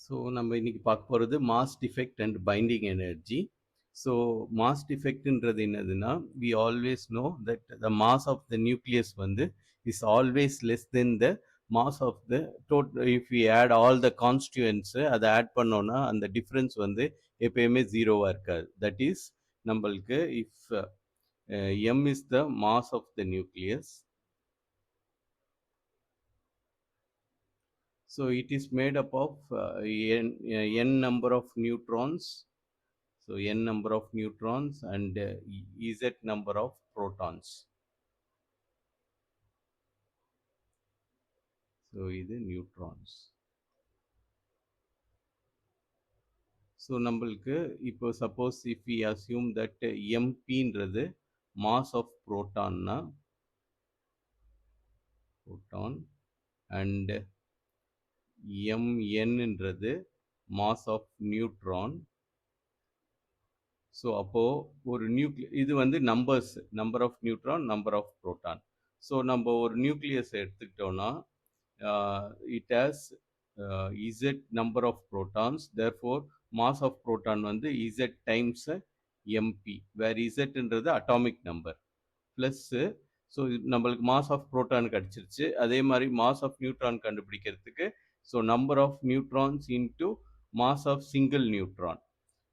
So நம்ம இன்னைக்கு பார்க்க போகிறது mass defect and binding energy. So mass டிஃபெக்ட்ன்றது என்னதுன்னா, we always know that the mass of the nucleus வந்து is always less than the mass of the if we add all the constituents அதை add பண்ணோன்னா அந்த difference வந்து எப்பயுமே ஜீரோவாக இருக்காது. தட் இஸ் நம்மளுக்கு if M is the mass of the nucleus. So it is made up of n number of neutrons. So n number of neutrons and z number of protons. So இது neutrons. So நம்மளுக்கு இப்போ suppose if we assume that mp-ன்றது mass of proton and mn-ன்றது mass of neutron. So அப்போது ஒரு இது வந்து number of neutron, number of proton. So நம்ம ஒரு நியூக்ளியஸ் எடுத்துக்கிட்டோன்னா it has Z number of protons, therefore mass of proton வந்து இசட் டைம்ஸ் எம்பி, வேர் இசட்ன்றது அட்டாமிக் நம்பர் ப்ளஸ்ஸு. ஸோ நம்மளுக்கு மாஸ் ஆஃப் ப்ரோட்டான் கிடச்சிருச்சு. அதே மாதிரி மாஸ் ஆஃப் நியூட்ரான் கண்டுபிடிக்கிறதுக்கு so number of neutrons into mass of single neutron.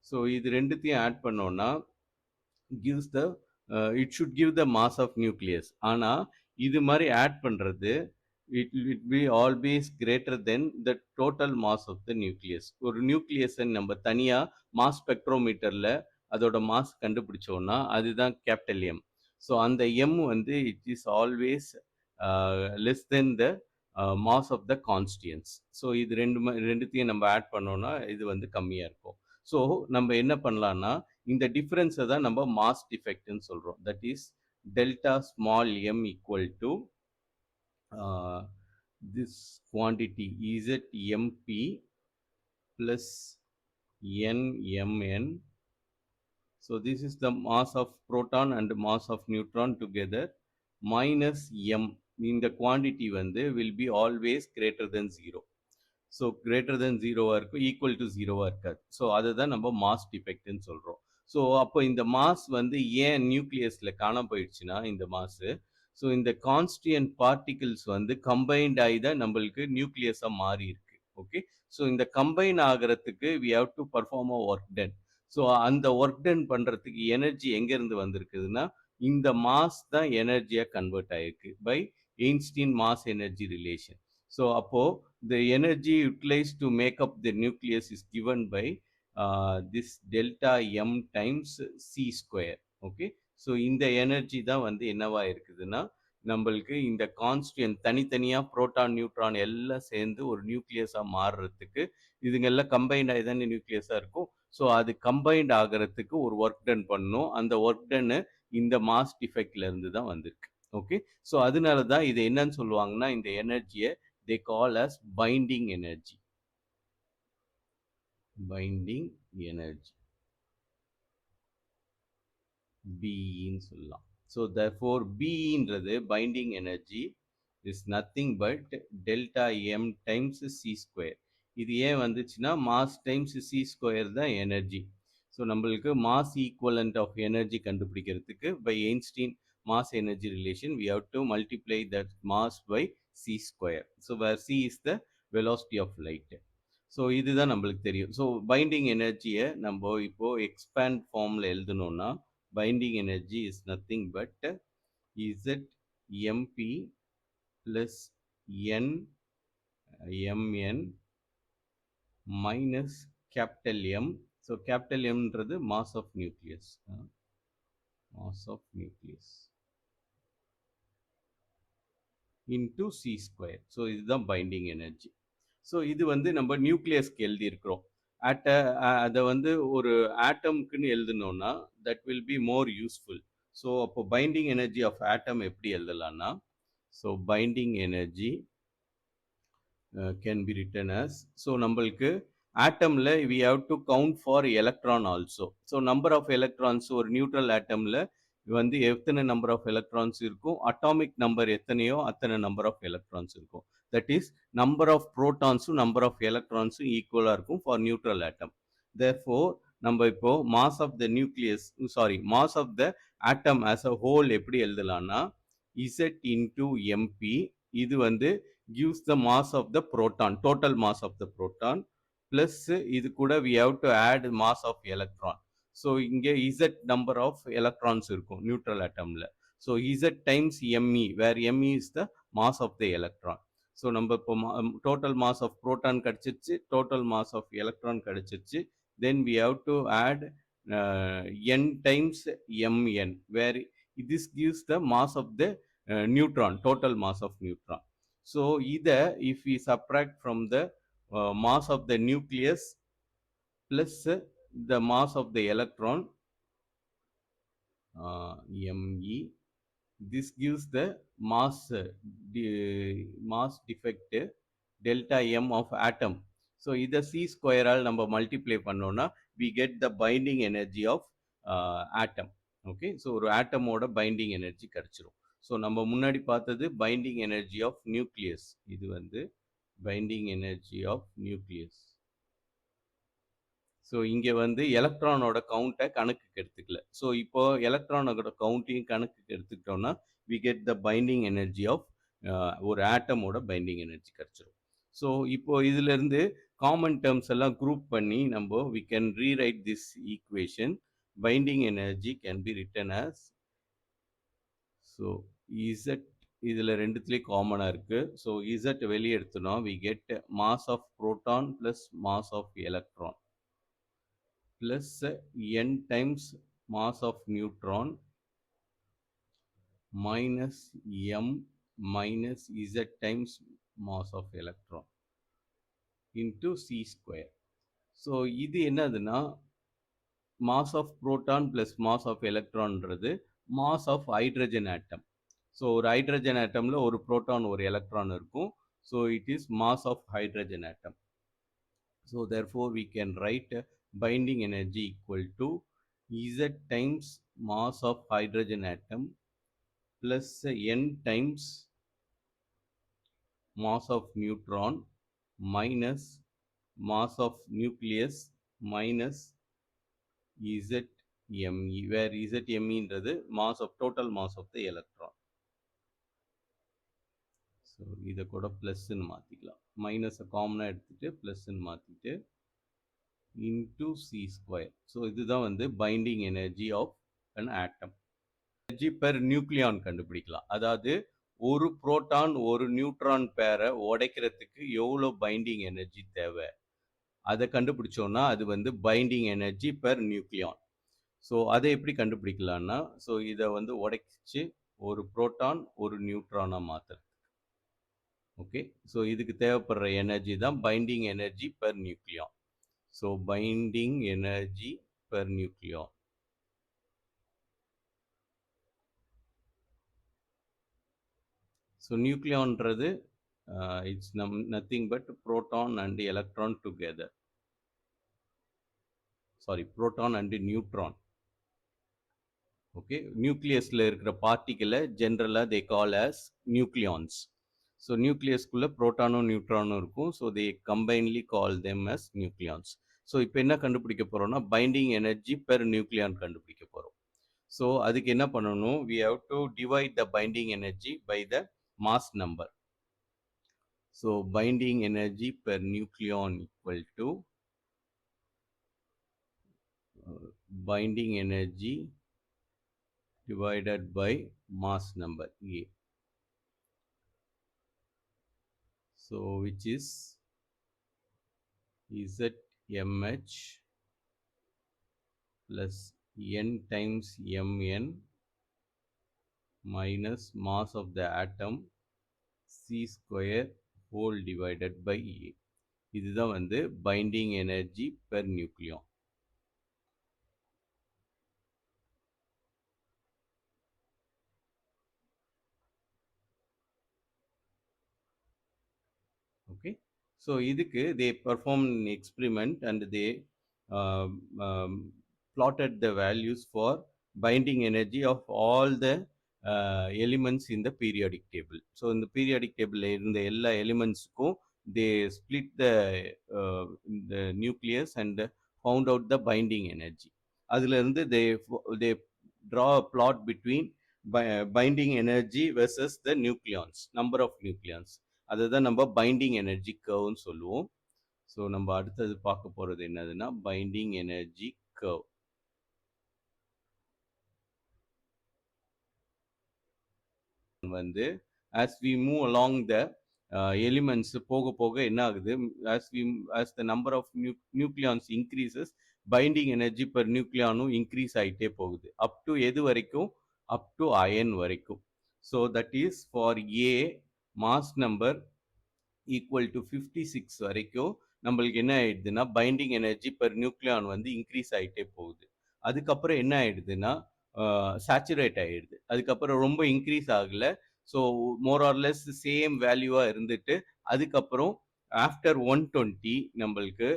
So இது ரெண்டுத்தையும் add பண்ணோன்னா gives the it should give the mass of nucleus. ஆனால் இது மாதிரி ஆட் பண்ணுறது it will be always greater than the total mass of the nucleus. ஒரு நியூக்ளியஸை நம்ம தனியாக மாஸ் ஸ்பெக்ட்ரோமீட்டரில் அதோட மாஸ் கண்டுபிடிச்சோன்னா அதுதான் கேபிட்டல் எம். ஸோ அந்த எம் வந்து it is always less than the mass of the constituents. So இது ரெண்டுத்தையும் நம்ம ஆட் பண்ணோன்னா இது வந்து கம்மியாக இருக்கும். ஸோ நம்ம என்ன பண்ணலான்னா இந்த டிஃபரன்ஸை தான் நம்ம மாஸ் டிஃபெக்ட்னு சொல்கிறோம். That is delta small M equal to this quantity ZMP plus NMN. So this is the mass of proton and mass of neutron together minus M. In the quantity வந்து will be always greater than 0. So greater than ஜீரோவாக இருக்கும், equal to ஜீரோவாக இருக்காது. So அதை தான் நம்ம mass டிஃபெக்ட்னு சொல்கிறோம். So அப்போ இந்த மாஸ் வந்து ஏன் நியூக்ளியஸில் காணாம போயிடுச்சுன்னா இந்த மாசு, ஸோ இந்த கான்ஸ்டியன்ட் பார்ட்டிகிள்ஸ் வந்து கம்பைன்ட் ஆகி தான் நம்மளுக்கு நியூக்ளியஸாக மாறி இருக்கு. ஓகே, ஸோ இந்த கம்பைன் ஆகிறதுக்கு we have to perform a work done. So அந்த ஒர்க் டன் பண்ணுறதுக்கு எனர்ஜி எங்கேருந்து வந்திருக்குதுன்னா இந்த மாஸ் தான் எனர்ஜியாக கன்வெர்ட் ஆகிருக்கு by Einstein mass energy relation. So அப்போது the energy utilized to make up the nucleus is given by this delta m times c square. Okay, so இந்த எனர்ஜி தான் வந்து என்னவா இருக்குதுன்னா நம்மளுக்கு இந்த கான்ஸ்டியன்ட் தனித்தனியாக புரோட்டான் நியூட்ரான் எல்லாம் சேர்ந்து ஒரு நியூக்ளியஸாக மாறுறதுக்கு இதுங்கெல்லாம் கம்பைன்ட் ஆகி தானே நியூக்ளியஸாக இருக்கும். ஸோ அது கம்பைன்ட் ஆகிறதுக்கு ஒரு ஒர்க் டன் பண்ணணும். அந்த ஒர்க் டன்னு இந்த மாஸ் டிஃபெக்ட்லேருந்து தான் வந்திருக்கு. ஓகே, ஸோ அதனால தான் இது என்னன்னு சொல்லுவாங்கன்னா இந்த எனர்ஜியை they call as binding energy. Binding energy BE ன்னு சொல்லலாம். So therefore BE-ன்றது binding energy is nothing but delta m times c square. இது ஏன் வந்துச்சுன்னா mass times c square தான் எனர்ஜி. ஸோ நம்மளுக்கு மாஸ் ஈக்குவலண்ட் ஆஃப் எனர்ஜி கண்டுபிடிக்கிறதுக்கு by Einstein mass energy relation we have to multiply that mass by c square. So where c is the velocity of light. So இதுதான் நம்மளுக்கு தெரியும். So binding எனர்ஜியை நம்ம இப்போ எக்ஸ்பேண்ட் ஃபார்மில் எழுதணும்னா binding energy is nothing but ZMP plus NMN minus capital M. So capital எம்ன்றது mass of nucleus, mass of nucleus into c square. So இதுதான் பைண்டிங் எனர்ஜி. ஸோ இது வந்து நம்ம நியூக்ளியஸ்க்கு எழுதியிருக்கிறோம். அதை வந்து ஒரு ஆட்டம்க்குன்னு எழுதணும்னா that will be more useful. So அப்போ பைண்டிங் எனர்ஜி ஆஃப் ஆட்டம் எப்படி எழுதலாம்னா, so binding energy can be written as, so நம்மளுக்கு ஆட்டமில் we have to count for electron also. So number of electrons ஒரு நியூட்ரல் ஆட்டமில் வந்து எத்தனை நம்பர் ஆஃப் எலக்ட்ரான்ஸ் இருக்கும், அட்டாமிக் நம்பர் எத்தனையோ அத்தனை நம்பர் ஆஃப் எலக்ட்ரான்ஸ் இருக்கும். That is, number of protons number of electrons ஈக்குவலா இருக்கும் for neutral atom. Therefore நம்ம இப்போ mass of the nucleus, sorry, mass of the atom as a whole எப்படி எழுதலாம்னா Z into mp, இது வந்து gives the mass of the proton, total mass of the proton, plus இது கூட we have to add mass of electron. So இங்க Z number of electrons இருக்கும் neutral atomல. So Z times me, where me is the mass of the electron. So நம்ம இப்போ total mass of proton கிடைச்சிருச்சு, total mass of electron கிடைச்சிருச்சு. Then we have to add n times mn, where this gives the mass of the neutron, total mass of neutron. So either if we subtract from the mass of the nucleus plus the mass of the electron, me, this gives the mass mass defect delta m of atom. So இதை c square all நம்ம multiply பண்ணோம்னா we get the binding energy of atom. Okay, so ஒரு ஆட்டமோட binding energy கிடைச்சிரும். So நம்ம முன்னாடி பார்த்தது binding energy of nucleus, இது வந்து binding energy of nucleus. So இங்கே வந்து எலக்ட்ரானோட கவுண்ட்டை கணக்குக்கு எடுத்துக்கல. ஸோ இப்போ எலக்ட்ரானோட கவுண்ட்டையும் கணக்குக்கு எடுத்துக்கிட்டோம்னா we get the binding energy of ஒரு ஆட்டமோட பைண்டிங் எனர்ஜி கிடச்சிரும். ஸோ இப்போ இதிலிருந்து காமன் டேர்ம்ஸ் எல்லாம் குரூப் பண்ணி நம்ம we can rewrite this equation. Binding energy can be written as, so Z இதில் ரெண்டுத்துலேயும் காமனாக இருக்குது. ஸோ இசட் வெளியே எடுத்தோம்னா we get mass of proton plus mass of electron plus n times mass of neutron minus m minus z times mass of electron into c square. So இது என்னதுன்னா mass of proton plus mass of electron ன்றது mass of hydrogen atom. So ஒரு hydrogen atomல ஒரு proton ஒரு electron இருக்கும். So it is mass of hydrogen atom. So therefore we can write binding energy equal to Z times mass of hydrogen atom plus n times mass of neutron minus mass of nucleus minus ZMe, where ZMe ன்றது mass of total mass of the electron. So இதை கூட ப்ளஸ்ன்னு மாற்றிக்கலாம், மைனஸை காமனாக எடுத்துகிட்டு ப்ளஸ்ன்னு மாற்றிட்டு into c square. So இதுதான் வந்து binding energy of an atom. Energy per nucleon கண்டுபிடிக்கலாம். அதாவது ஒரு புரோட்டான் ஒரு நியூட்ரான் பேரை உடைக்கிறதுக்கு எவ்வளோ பைண்டிங் எனர்ஜி தேவை, அதை கண்டுபிடிச்சோன்னா அது வந்து binding energy per nucleon. So அதை எப்படி கண்டுபிடிக்கலான்னா, ஸோ இதை வந்து உடைச்சி ஒரு புரோட்டான் ஒரு நியூட்ரானாக மாற்றுறது. ஓகே, ஸோ இதுக்கு தேவைப்படுற எனர்ஜி தான் binding energy per nucleon. So binding energy per nucleon. So nucleon ன்றது it's nothing but proton and electron together. Sorry, proton and neutron. Okay, nucleusல இருக்கிற பார்ட்டிகளை ஜென்ரலா they call as nucleons. So nucleusக்குள்ள புரோட்டானும் நியூட்ரானும் இருக்கும். So they combinedly call them as nucleons. So இப்போ என்ன கண்டுபிடிக்க போகிறோம்னா binding energy per nucleon கண்டுபிடிக்க போகிறோம். ஸோ அதுக்கு என்ன பண்ணணும், we have to divide the binding energy by the mass number. So binding energy per nucleon equal to binding energy divided by mass number A. So which is ZMH plus n times mn minus mass of the atom c square whole divided by A. இதுதான் வந்து binding energy per nucleon. Okay, so இதுக்கு they performed an experiment and they plotted the values for binding energy of all the elements in the periodic table. So in the periodic table இருந்த எல்லா elementsக்கும் they split the nucleus and found out the binding energy. அதுல இருந்து they draw a plot between binding energy versus the nucleons, number of nucleons. அதுதான் நம்ம binding energy curve சொல்லுவோம். So நம்ம அடுத்தது பார்க்க போறது என்னதுன்னா பைண்டிங் எனர்ஜி கர்வ். வந்து as we move along the elements போக போக என்ன ஆகுது, as the number of nucleons increases, binding energy per nucleonum increase ஆயிட்டே போகுது up to எது வரைக்கும், up to iron வரைக்கும். So that is for A mass number equal to 56 வரைக்கும் நம்மளுக்கு என்ன ஆயிடுதுன்னா பைண்டிங் எனர்ஜி பெர் நியூக்ளியான் வந்து இன்க்ரீஸ் ஆகிட்டே போகுது. அதுக்கப்புறம் என்ன ஆயிடுதுன்னா சேச்சுரேட் ஆயிடுது. அதுக்கப்புறம் ரொம்ப இன்க்ரீஸ் ஆகல. ஸோ மோர் ஆர்லெஸ் சேம் வேல்யூவாக இருந்துட்டு அதுக்கப்புறம் ஆஃப்டர் 120 நம்மளுக்கு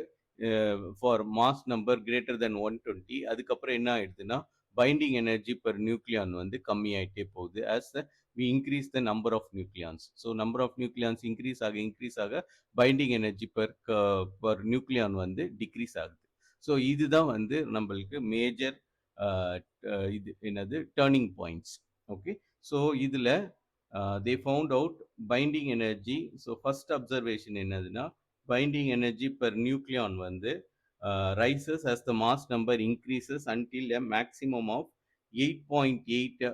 for mass number greater than 120 அதுக்கப்புறம் என்ன ஆயிடுதுன்னா பைண்டிங் எனர்ஜி பெர் நியூக்ளியான் வந்து கம்மியாயிட்டே போகுது as we increase the number of nucleons. So number of nucleons increase ஆக binding energy per nucleon வந்து decrease ஆகுது. ஸோ இதுதான் வந்து நம்மளுக்கு மேஜர் இது என்னது டேர்னிங் பாயிண்ட்ஸ். ஓகே, ஸோ இதில் they found out binding energy. So first observation என்னதுன்னா binding energy per nucleon வந்து rises as the mass number increases until a maximum of 8.8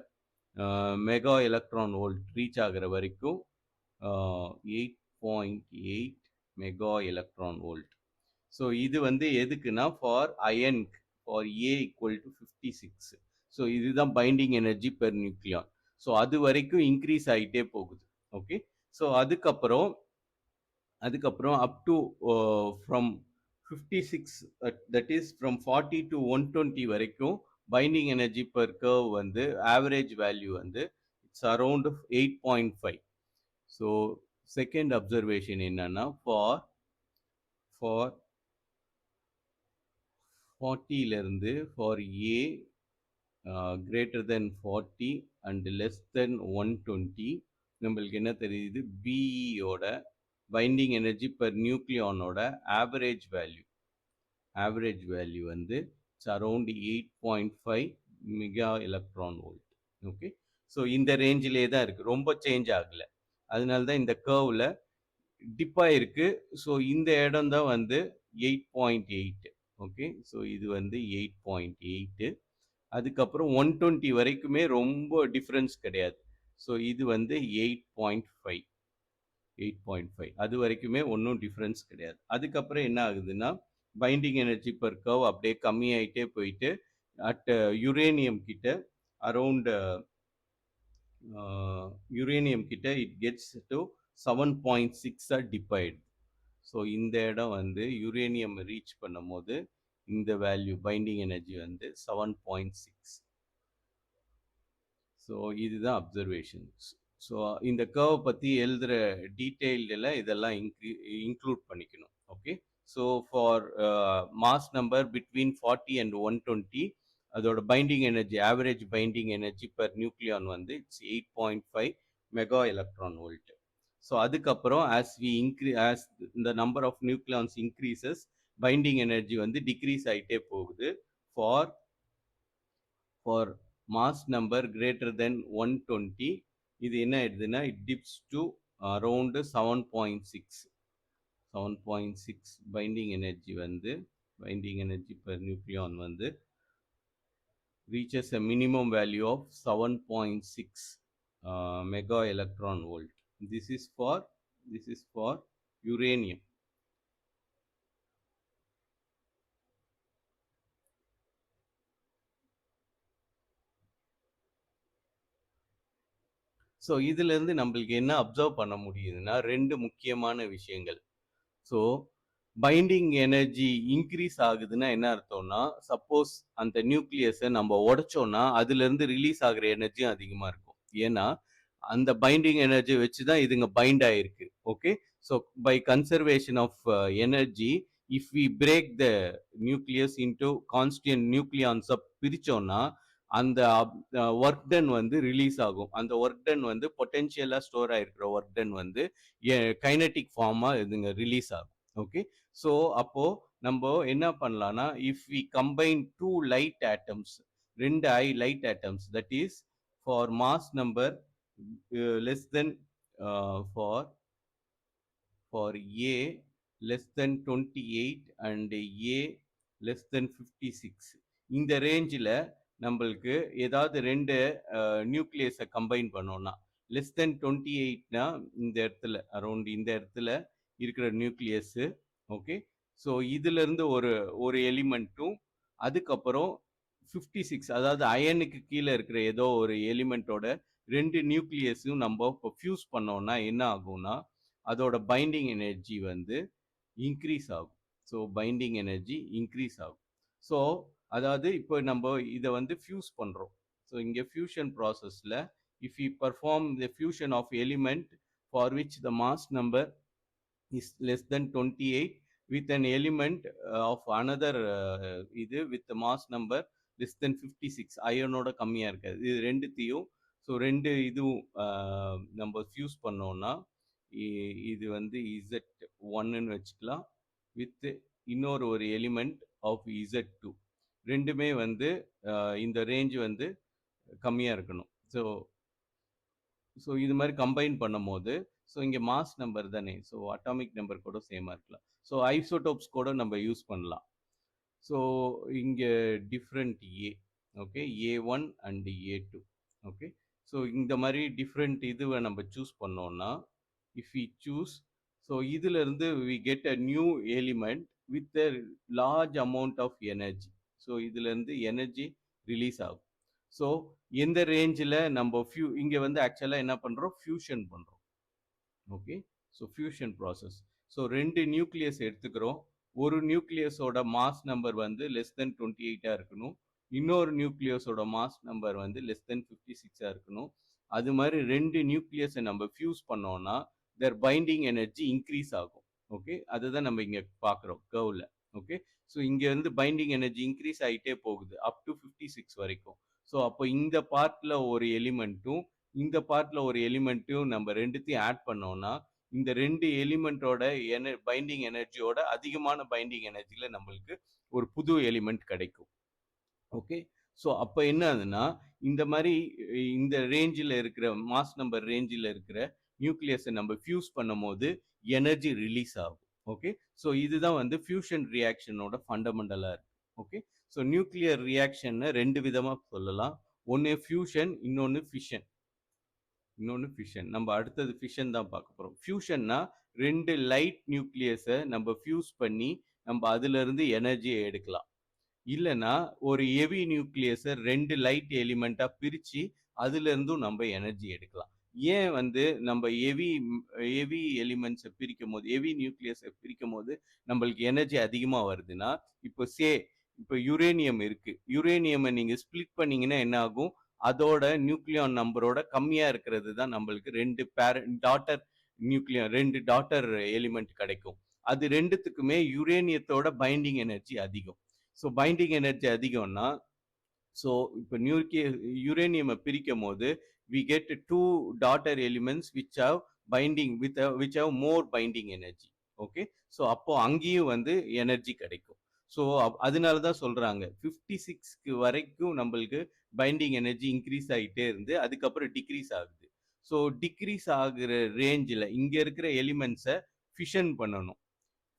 mega electron volt reach ஆகிற வரைக்கும் 8.8 mega electron volt. So இது வந்து எதுக்குன்னா for iron, for A equal to 56. So இதுதான் binding energy per nucleon. So அது வரைக்கும் increase ஆகிட்டே போகுது. ஓகே, ஸோ அதுக்கப்புறம் up to from 56 that is from 40 to 120 வரைக்கும் பைண்டிங் எனர்ஜி பெர் கர்வ் வந்து ஆவரேஜ் வேல்யூ வந்து it's around 8.5. So second observation என்னன்னா ஃபார் 40லேருந்து for A greater than 40 and less than 120 நம்மளுக்கு என்ன தெரியுது, பிஇயோட பைண்டிங் எனர்ஜி பெர் நியூக்ளியானோட ஆவரேஜ் வேல்யூ வந்து it's around 8.5 mega electron volt. Okay, so இந்த ரேஞ்சிலே தான் இருக்குது, ரொம்ப சேஞ்ச் ஆகலை. அதனால தான் இந்த கர்வில் டிப்பாக இருக்குது. ஸோ இந்த இடம் தான் வந்து 8.8. ஓகே, ஸோ இது வந்து 8.8. அதுக்கப்புறம் 120 வரைக்குமே ரொம்ப டிஃப்ரென்ஸ் கிடையாது. ஸோ இது வந்து 8.5 அது வரைக்குமே ஒன்றும் டிஃப்ரென்ஸ் கிடையாது. அதுக்கப்புறம் என்ன ஆகுதுன்னா பைண்டிங் எனர்ஜி பெர் கர்வ் அப்படியே கம்மியாயிட்டே போயிட்டு அட் யுரேனியம் கிட்ட around it gets to 7.6 dip ஆயிடுது. ஸோ இந்த இடம் வந்து யுரேனியம் ரீச் பண்ணும் போது இந்த வேல்யூ பைண்டிங் எனர்ஜி வந்து 7.6. ஸோ இதுதான் அப்சர்வேஷன்ஸ். ஸோ இந்த கர்வ் பற்றி எழுதுகிற டீட்டெயில்டில் இதெல்லாம் இன்க்ளூட் பண்ணிக்கணும். Okay, so for mass number between 40 and 120 அதோட binding energy, average binding energy per nucleon வந்து it's 8.5 mega electron volt. So அதுக்கப்புறம் as the number of nucleons increases, binding energy வந்து decrease ஆகிட்டே போகுது. For mass number greater than 120 இது என்ன ஆயிடுதுன்னா it dips to around 7.6 binding energy per nucleon வந்து reaches a minimum value of 7.6 mega electron volt. This is for uranium. So இதுலேருந்து நம்மளுக்கு என்ன அப்சர்வ் பண்ண முடியுதுன்னா ரெண்டு முக்கியமான விஷயங்கள். ஸோ பைண்டிங் எனர்ஜி இன்க்ரீஸ் ஆகுதுன்னா என்ன அர்த்தம்னா, சப்போஸ் அந்த நியூக்ளியஸை நம்ம உடைச்சோன்னா அதுலேருந்து ரிலீஸ் ஆகிற எனர்ஜியும் அதிகமாக இருக்கும். ஏன்னா அந்த பைண்டிங் எனர்ஜி வச்சு தான் இதுங்க பைண்ட் ஆகிருக்கு. Okay, so by conservation of energy if we break the nucleus into constituent நியூக்ளியான்ஸை பிரித்தோன்னா அந்த ஒர்க் டன் வந்து ரிலீஸ் ஆகும். அந்த ஒர்க் டன் வந்து பொட்டன்ஷியலா ஸ்டோர் ஆயிருக்கிற ஒர்க் டன் வந்து கைனடிக் ஃபார்மா இதுங்க ரிலீஸ் ஆகும். ஓகே. ஸோ அப்போ நம்ம என்ன பண்ணலாம்னா, if we combine two light atoms, ரெண்டு light atoms, that is for mass number less than for for A less than 28 and A less than 56. இந்த ரேஞ்சில் நம்மளுக்கு ஏதாவது ரெண்டு நியூக்ளியஸை கம்பைன் பண்ணோம்னா லெஸ் தென் 28னா இந்த இடத்துல அரௌண்ட் இந்த இடத்துல இருக்கிற நியூக்ளியஸு. ஓகே. ஸோ இதுலேருந்து ஒரு ஒரு எலிமெண்ட்டும் அதுக்கப்புறம் 56 அதாவது அயனுக்கு கீழே இருக்கிற ஏதோ ஒரு எலிமெண்ட்டோட ரெண்டு நியூக்ளியஸும் நம்ம இப்போ ஃபியூஸ் பண்ணோம்னா என்ன ஆகும்னா அதோட பைண்டிங் எனர்ஜி வந்து இன்க்ரீஸ் ஆகும். ஸோ பைண்டிங் எனர்ஜி இன்க்ரீஸ் ஆகும். ஸோ அதாவது இப்போ நம்ம இதை வந்து ஃபியூஸ் பண்ணுறோம். ஸோ இங்கே ஃபியூஷன் ப்ராசஸில் if you perform the fusion of element for which the mass number is less than 28 with an element of another இது with the mass number less than 56 அயனோட கம்மியாக இருக்காது. இது ரெண்டுத்தையும் ஸோ ரெண்டு இதுவும் நம்ம ஃபியூஸ் பண்ணோம்னா இது வந்து இசட் ஒன்னுன்னு வச்சுக்கலாம் வித் இன்னொரு ஒரு எலிமெண்ட் ஆஃப் இசட் டூ. ரெண்டுமே வந்து இந்த ரேஞ்ச் வந்து கம்மியாக இருக்கணும். ஸோ இது மாதிரி கம்பைன் பண்ணும் போது ஸோ இங்கே மாஸ் நம்பர் தானே, ஸோ அட்டாமிக் நம்பர் கூட சேமாக இருக்கலாம். ஸோ ஐசோடோப்ஸ் கூட நம்ம யூஸ் பண்ணலாம். ஸோ இங்கே different A, okay, A1 and A2. Okay. So இந்த மாதிரி டிஃப்ரெண்ட் இதுவை நம்ம சூஸ் பண்ணோம்னா இஃப் வி சூஸ், ஸோ இதிலிருந்து we get a new element with a large amount of energy. So இதுலேருந்து எனர்ஜி ரிலீஸ் ஆகும். ஸோ எந்த ரேஞ்சில் நம்ம இங்கே வந்து ஆக்சுவலாக என்ன பண்ணுறோம், ஃபியூஷன் பண்ணுறோம். Okay. So fusion process. So ரெண்டு நியூக்ளியஸ் எடுத்துக்கிறோம். ஒரு நியூக்ளியஸோட மாஸ் நம்பர் வந்து லெஸ் தென் 28 இருக்கணும். இன்னொரு நியூக்ளியஸோட மாஸ் நம்பர் வந்து லெஸ் தென் 56 இருக்கணும். அது மாதிரி ரெண்டு நியூக்ளியஸை நம்ம ஃபியூஸ் பண்ணோம்னா their binding energy increase ஆகும். ஓகே. அதுதான் நம்ம இங்கே பார்க்குறோம் கர்வில். ஓகே. ஸோ இங்கே வந்து பைண்டிங் எனர்ஜி இன்க்ரீஸ் ஆகிட்டே போகுது அப் டு 56 வரைக்கும். ஸோ அப்போ இந்த பார்ட்டில் ஒரு எலிமெண்ட்டும் இந்த பார்ட்டில் ஒரு எலிமெண்ட்டும் நம்ம ரெண்டுத்தையும் ஆட் பண்ணோம்னா இந்த ரெண்டு எலிமெண்ட்டோட பைண்டிங் எனர்ஜியோட அதிகமான பைண்டிங் எனர்ஜியில் நம்மளுக்கு ஒரு புது எலிமெண்ட் கிடைக்கும். ஓகே. ஸோ அப்போ என்ன ஆகுதுன்னா இந்த மாதிரி இந்த ரேஞ்சில் இருக்கிற மாஸ் நம்பர் ரேஞ்சில் இருக்கிற நியூக்ளியஸை நம்ம ஃபியூஸ் பண்ணும் போது எனர்ஜி ரிலீஸ் ஆகும். ஓகே. ஸோ இதுதான் வந்து ஃபியூஷன் ரியாக்ஷனோட ஃபண்டமெண்டலாக இருக்கு. ஓகே. ஸோ நியூக்ளியர் ரியாக்ஷன் ரெண்டு விதமாக சொல்லலாம். ஒன்று ஃபியூஷன், இன்னொன்று ஃபிஷன். நம்ம அடுத்தது ஃபிஷன் தான் பார்க்க போகிறோம். ஃபியூஷன்னா ரெண்டு லைட் நியூக்ளியஸை நம்ம ஃபியூஸ் பண்ணி நம்ம அதுலேருந்து எனர்ஜியை எடுக்கலாம். இல்லைன்னா ஒரு ஹெவி நியூக்ளியஸை ரெண்டு லைட் எலிமெண்ட்டாக பிரித்து அதுலேருந்தும் நம்ம எனர்ஜி எடுக்கலாம். ஏன் வந்து நம்ம ஹெவி எலிமெண்ட்ஸை பிரிக்கும் போது, ஹெவி நியூக்ளியஸை பிரிக்கும் போது நம்மளுக்கு எனர்ஜி அதிகமாக வருதுன்னா, இப்போ யுரேனியம் இருக்கு. யுரேனியமை நீங்கள் ஸ்பிளிட் பண்ணீங்கன்னா என்ன ஆகும், அதோட நியூக்ளியான் நம்பரோட கம்மியாக இருக்கிறது தான் நம்மளுக்கு ரெண்டு டாட்டர் எலிமெண்ட் கிடைக்கும். அது ரெண்டுத்துக்குமே யுரேனியத்தோட பைண்டிங் எனர்ஜி அதிகம். ஸோ பைண்டிங் எனர்ஜி அதிகம்னா ஸோ இப்போ யுரேனியம் பிரிக்கும் போது we get two daughter elements which have more binding energy. Okay. So அப்போ அங்கேயும் வந்து எனர்ஜி கிடைக்கும். ஸோ அதனால தான் சொல்றாங்க 56க்கு வரைக்கும் நம்மளுக்கு பைண்டிங் எனர்ஜி இன்க்ரீஸ் ஆகிட்டே இருந்து அதுக்கப்புறம் டிக்ரீஸ் ஆகுது. ஸோ டிக்ரீஸ் ஆகுற ரேஞ்சில் இங்கே இருக்கிற எலிமெண்ட்ஸை ஃபிஷன் பண்ணணும்.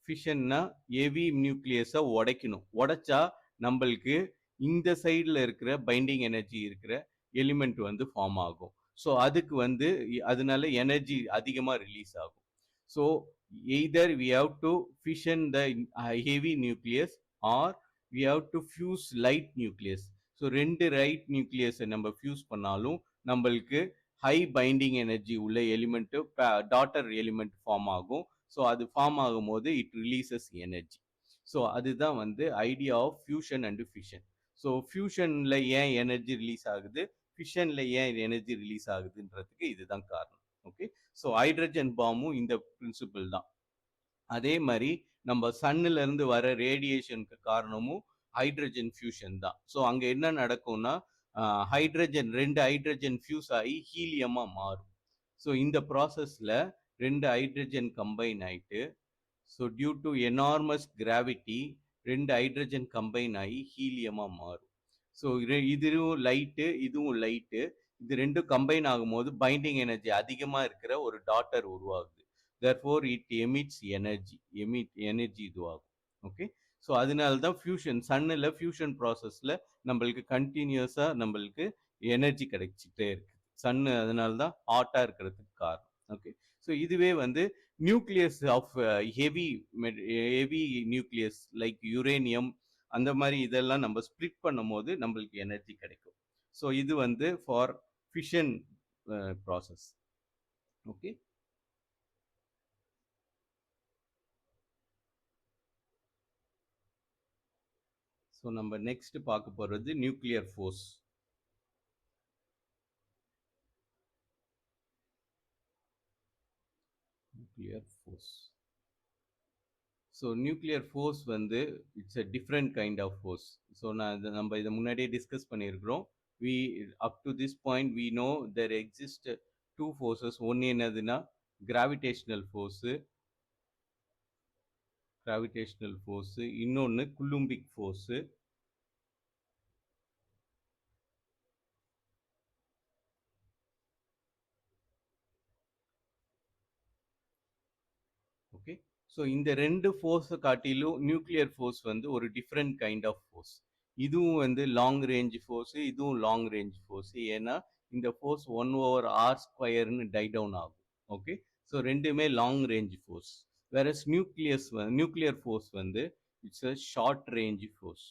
ஃபிஷன்னா ஹெவி நியூக்ளியஸை உடைக்கணும். உடைச்சா நம்மளுக்கு இந்த சைடில் இருக்கிற பைண்டிங் எனர்ஜி இருக்கிற எலிமெண்ட் வந்து ஃபார்ம் ஆகும். ஸோ அதுக்கு வந்து அதனால எனர்ஜி அதிகமாக ரிலீஸ் ஆகும். So either we have to fission the heavy nucleus or we have to fuse light nucleus. So ரெண்டு லைட் நியூக்ளியஸை நம்ம ஃபியூஸ் பண்ணாலும் நம்மளுக்கு ஹை பைண்டிங் எனர்ஜி உள்ள எலிமெண்ட்டு டாட்டர் எலிமெண்ட் ஃபார்ம் ஆகும். ஸோ அது ஃபார்ம் ஆகும்போது இட் ரிலீசஸ் எனர்ஜி. ஸோ அதுதான் வந்து idea of fusion and fission. So ஃபியூஷனில் ஏன் எனர்ஜி ரிலீஸ் ஆகுது, ஃபிஷனில் ஏன் எனர்ஜி ரிலீஸ் ஆகுதுன்றதுக்கு இதுதான் காரணம். ஓகே. ஸோ ஹைட்ரஜன் பாம்பும் இந்த பிரின்சிபிள் தான். அதே மாதிரி நம்ம சன்னில் இருந்து வர ரேடியேஷனுக்கு காரணமும் ஹைட்ரஜன் ஃபியூஷன் தான். ஸோ அங்கே என்ன நடக்கும்னா ஹைட்ரஜன் 2 ஹைட்ரஜன் ஃபியூஸ் ஆகி ஹீலியமா மாறும். ஸோ இந்த ப்ராசஸ்ல 2 ஹைட்ரஜன் கம்பைன் ஆயிட்டு so due to enormous gravity 2 hydrogen combine ஆகி ஹீலியமா மாறும். ஸோ இதுவும் லைட்டு இதுவும் லைட்டு இது ரெண்டும் கம்பைன் ஆகும்போது பைண்டிங் எனர்ஜி அதிகமாக இருக்கிற ஒரு டாட்டர் உருவாகுது. therefore it emits energy energy இதுவாகும். ஓகே, ஸோ அதனால தான் ஃபியூஷன் சன்னில் ஃபியூஷன் ப்ராசஸில் நம்மளுக்கு கண்டினியூஸாக நம்மளுக்கு எனர்ஜி கிடைச்சிட்டே இருக்கு. சன்னு அதனால தான் ஹாட்டாக இருக்கிறதுக்கு காரணம். ஓகே, ஸோ இதுவே வந்து nucleus of heavy heavy nucleus like uranium அந்த மாதிரி இதெல்லாம் நம்ம ஸ்ப்ளிட் பண்ணும் போது நம்மளுக்கு எனர்ஜி கிடைக்கும். ஸோ இது வந்து for fission process. Okay, so நம்ம நெக்ஸ்ட் பார்க்க போகிறது nuclear force. Nuclear force. So nuclear force வந்து it's a different kind of force. So நம்ம இதை முன்னாடியே டிஸ்கஸ் பண்ணியிருக்கிறோம். we up to this point we know there exist two forces. ஒன்று என்னதுன்னா கிராவிடேஷனல் ஃபோர்ஸு, இன்னொன்று குலும்பிக் ஃபோர்ஸு. ஓகே, ஸோ இந்த ரெண்டு ஃபோர்ஸை காட்டிலும் நியூக்ளியர் ஃபோர்ஸ் வந்து ஒரு டிஃப்ரெண்ட் கைண்ட் ஆஃப் ஃபோர்ஸ். இதுவும் வந்து லாங் ரேஞ்ச் ஃபோர்ஸு, இதுவும் லாங் ரேஞ்ச் ஃபோர்ஸு. ஏன்னா இந்த ஃபோர்ஸ் 1/r² டை டவுன் ஆகும். ஓகே, ஸோ ரெண்டுமே long range force. Whereas nuclear force வந்து it's a short range force.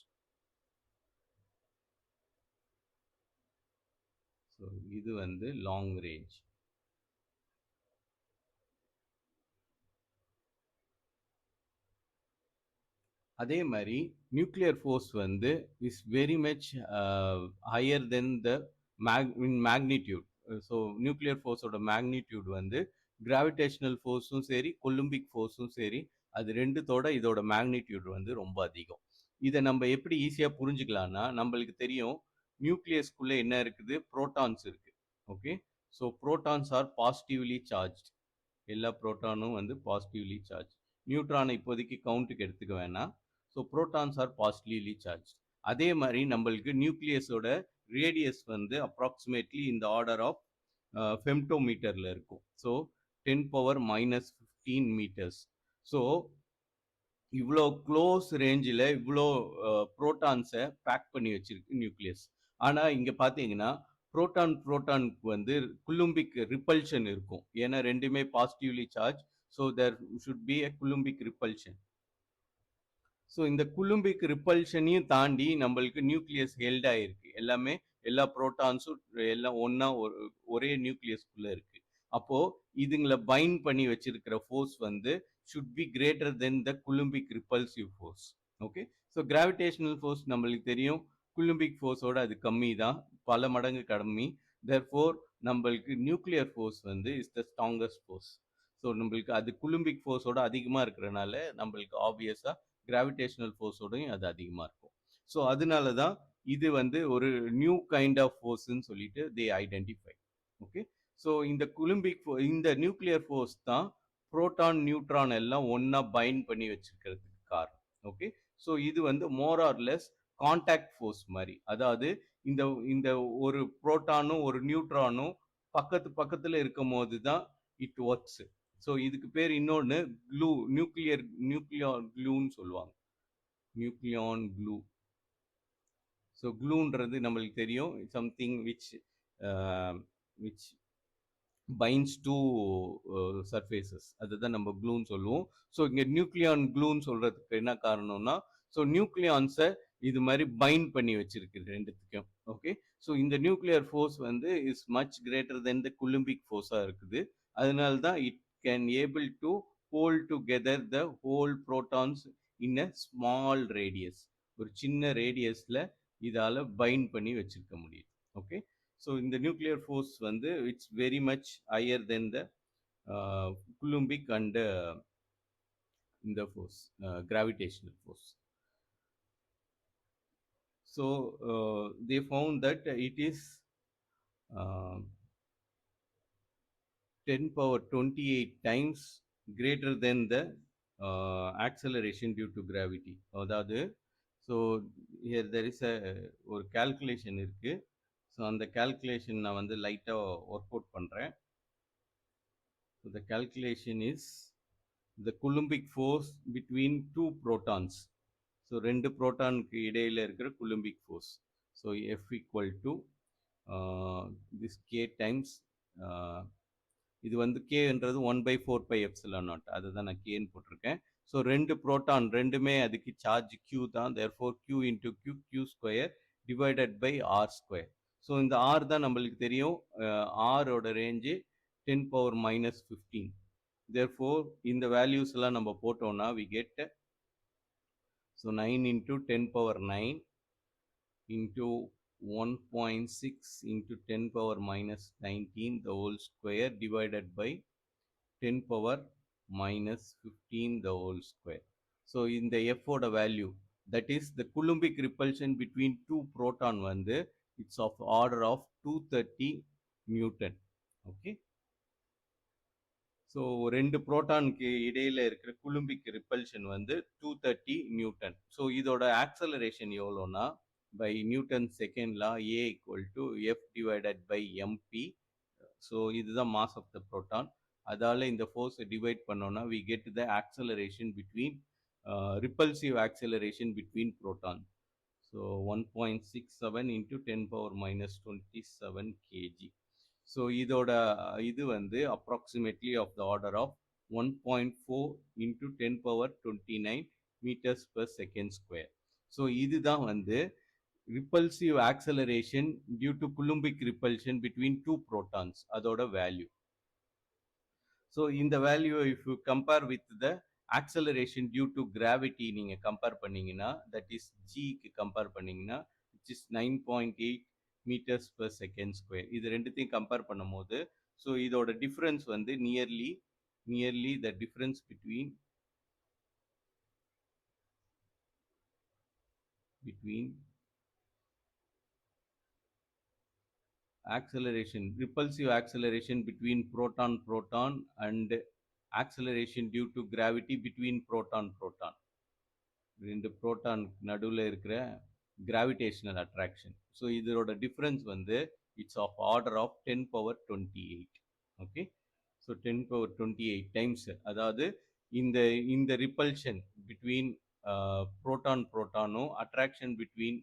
So இது வந்து லாங் ரேஞ்ச். அதே மாதிரி நியூக்ளியர் ஃபோர்ஸ் வந்து is very much higher than the magnitude. So nuclear ஃபோர்ஸோட magnitude வந்து கிராவிடேஷனல் ஃபோர்ஸும் சரி கொலும்பிக் ஃபோர்ஸும் சரி அது ரெண்டுத்தோட இதோட மேக்னிடியூட் வந்து ரொம்ப அதிகம். இதை நம்ம எப்படி ஈஸியாக புரிஞ்சுக்கலாம்னா நம்மளுக்கு தெரியும் நியூக்ளியஸ்குள்ளே என்ன இருக்குது, புரோட்டான்ஸ் இருக்குது. Okay, so protons are positively charge. எல்லா புரோட்டானும் வந்து பாசிட்டிவ்லி சார்ஜ். நியூட்ரானை இப்போதைக்கு கவுண்ட்டுக்கு எடுத்துக்க வேணாம். So protons are positively charge. அதே மாதிரி நம்மளுக்கு நியூக்ளியஸோட ரேடியஸ் வந்து அப்ராக்சிமேட்லி இந்த ஆர்டர் ஆஃப் ஃபெம்டோமீட்டரில் இருக்கும். So 10⁻⁻15 meters. ஸோ இவ்வளோ க்ளோஸ் ரேஞ்சில் இவ்வளோ புரோட்டான்ஸை பேக் பண்ணி வச்சிருக்கு நியூக்ளியஸ். ஆனால் இங்கே பார்த்தீங்கன்னா புரோட்டானுக்கு வந்து குலும்பிக் ரிப்பல்ஷன் இருக்கும். ஏன்னா ரெண்டுமே positively charge. So there should be a coulombic repulsion. So இந்த குலும்பிக் ரிப்பல்ஷனையும் தாண்டி நம்மளுக்கு நியூக்ளியஸ் ஹெல்ட் ஆகிருக்கு. எல்லா புரோட்டான்ஸும் எல்லாம் ஒன்றா ஒரே நியூக்ளியஸ்குள்ளே இருக்குது. அப்போது இதுங்களை பைண்ட் பண்ணி வச்சிருக்கிற ஃபோர்ஸ் வந்து should be greater than the coulombic repulsive force. Okay, so gravitational force நம்மளுக்கு தெரியும் குலும்பிக் ஃபோர்ஸோட அது கம்மி தான், பல மடங்கு கம்மி. தேர்ஃபோர் நம்மளுக்கு நியூக்ளியர் ஃபோர்ஸ் வந்து is the strongest force. So நம்மளுக்கு அது குலும்பிக் ஃபோர்ஸோட அதிகமாக இருக்கிறனால நம்மளுக்கு ஆப்வியஸாக கிராவிடேஷனல் ஃபோர்ஸோடையும் அது அதிகமாக இருக்கும். ஸோ அதனால தான் இது வந்து ஒரு நியூ கைண்ட் ஆஃப் ஃபோர்ஸ்ன்னு சொல்லிட்டு தே ஐடென்டிஃபை. ஓகே, ஸோ இந்த நியூக்ளியர் ஃபோர்ஸ் தான் புரோட்டான் நியூட்ரான் எல்லாம் ஒன்றா பைண்ட் பண்ணி வச்சிருக்கிறதுக்கு காரணம். ஓகே, ஸோ இது வந்து more or less contact force மாதிரி. அதாவது இந்த இந்த ஒரு புரோட்டானும் ஒரு நியூட்ரானும் பக்கத்தில் இருக்கும் போது தான் இட் ஒர்க்ஸ். ஸோ இதுக்கு பேர் இன்னொன்று க்ளூ, நியூக்ளியான் க்ளூன்னு சொல்லுவாங்க. Nucleon clue. ஸோ க்ளூன்றது நம்மளுக்கு தெரியும் something which binds two surfaces, அதுதான் நம்ம க்ளூன்னு சொல்லுவோம். ஸோ இங்கே நியூக்ளியான் க்ளூன்னு சொல்கிறதுக்கு என்ன காரணம்னா ஸோ நியூக்ளியான்ஸை இது மாதிரி பைண்ட் பண்ணி வச்சிருக்கு ரெண்டுத்துக்கும். ஓகே, ஸோ இந்த நியூக்ளியர் ஃபோர்ஸ் வந்து is much greater than the coulombic ஃபோர்ஸாக இருக்குது. அதனால தான் it can able to hold together the whole protons in a small radius. ஒரு சின்ன ரேடியஸில் இதால் பைண்ட் பண்ணி வச்சிருக்க முடியும். ஓகே, ஸோ இந்த நியூக்ளியர் ஃபோர்ஸ் வந்து it's very much higher than the coulombic and இந்த force gravitational force. So they found that it is 10 power 28 times greater than the acceleration due to gravity. அதாவது so here there is a ஒரு calculation இருக்கு. So அந்த calculation நான் வந்து லைட்டாக work out பண்ணுறேன். So the calculation is the Coulombic force between two protons. So ரெண்டு புரோட்டானுக்கு இடையில் இருக்கிற Coulombic force. So F equal to this K times இது வந்து Kன்றது 1/4πε0 அதுதான் நான் Kன்னு போட்டிருக்கேன். ஸோ ரெண்டு புரோட்டான் ரெண்டுமே அதுக்கு சார்ஜ் Q தான். therefore Q into Q, Q square divided by R square. So இந்த R தான் நம்மளுக்கு தெரியும். R ஓட ரேஞ்சு 10 power minus 15. therefore இந்த வேல்யூஸ் எல்லாம் நம்ம போட்டோம்னா we get so 9 into 10 power 9 into 1.6 into 10 power minus 19 the whole square divided by 10 power minus 15 the whole square. So in the F oda value, that is the Coulombic repulsion between two proton வந்து it's of order of 230 Newton. Okay. So ரெண்டு புரோட்டானுக்கு இடையில இருக்கிற coulombic repulsion வந்து 230 newton. So இதோட acceleration எவ்வளோனா by Newton second law A equal to F divided by MP. So இதுதான் mass of the proton. அதால இந்த ஃபோர்ஸை டிவைட் பண்ணோம்னா we get the acceleration between repulsive acceleration between proton. So 1.67 into 10 power minus 27 kg. So இதோட இது வந்து approximately of the order of 1.4 into 10 power 29 meters per second square. So இதுதான் வந்து repulsive acceleration due to Coulombic repulsion between two protons அதோட value. So இந்த value if you compare with the acceleration due to gravity நீங்க compare பண்ணீங்கன்னா that is ஜிக்கு compare பண்ணீங்கன்னா which is 9.8 meters per second square. இது ரெண்டுத்தையும் compare பண்ணும்போது so இதோட டிஃபரன்ஸ் வந்து nearly the difference between acceleration, repulsive acceleration between proton and acceleration due to gravity between proton. ரெண்டு புரோட்டான் நடுவில் இருக்கிற கிராவிடேஷனல் அட்ராக்ஷன். ஸோ இதோட டிஃப்ரென்ஸ் வந்து it's of order of 10 power 28. Okay. So 10 power 28 times. அதாவது இந்த repulsion between புரோட்டானும் attraction between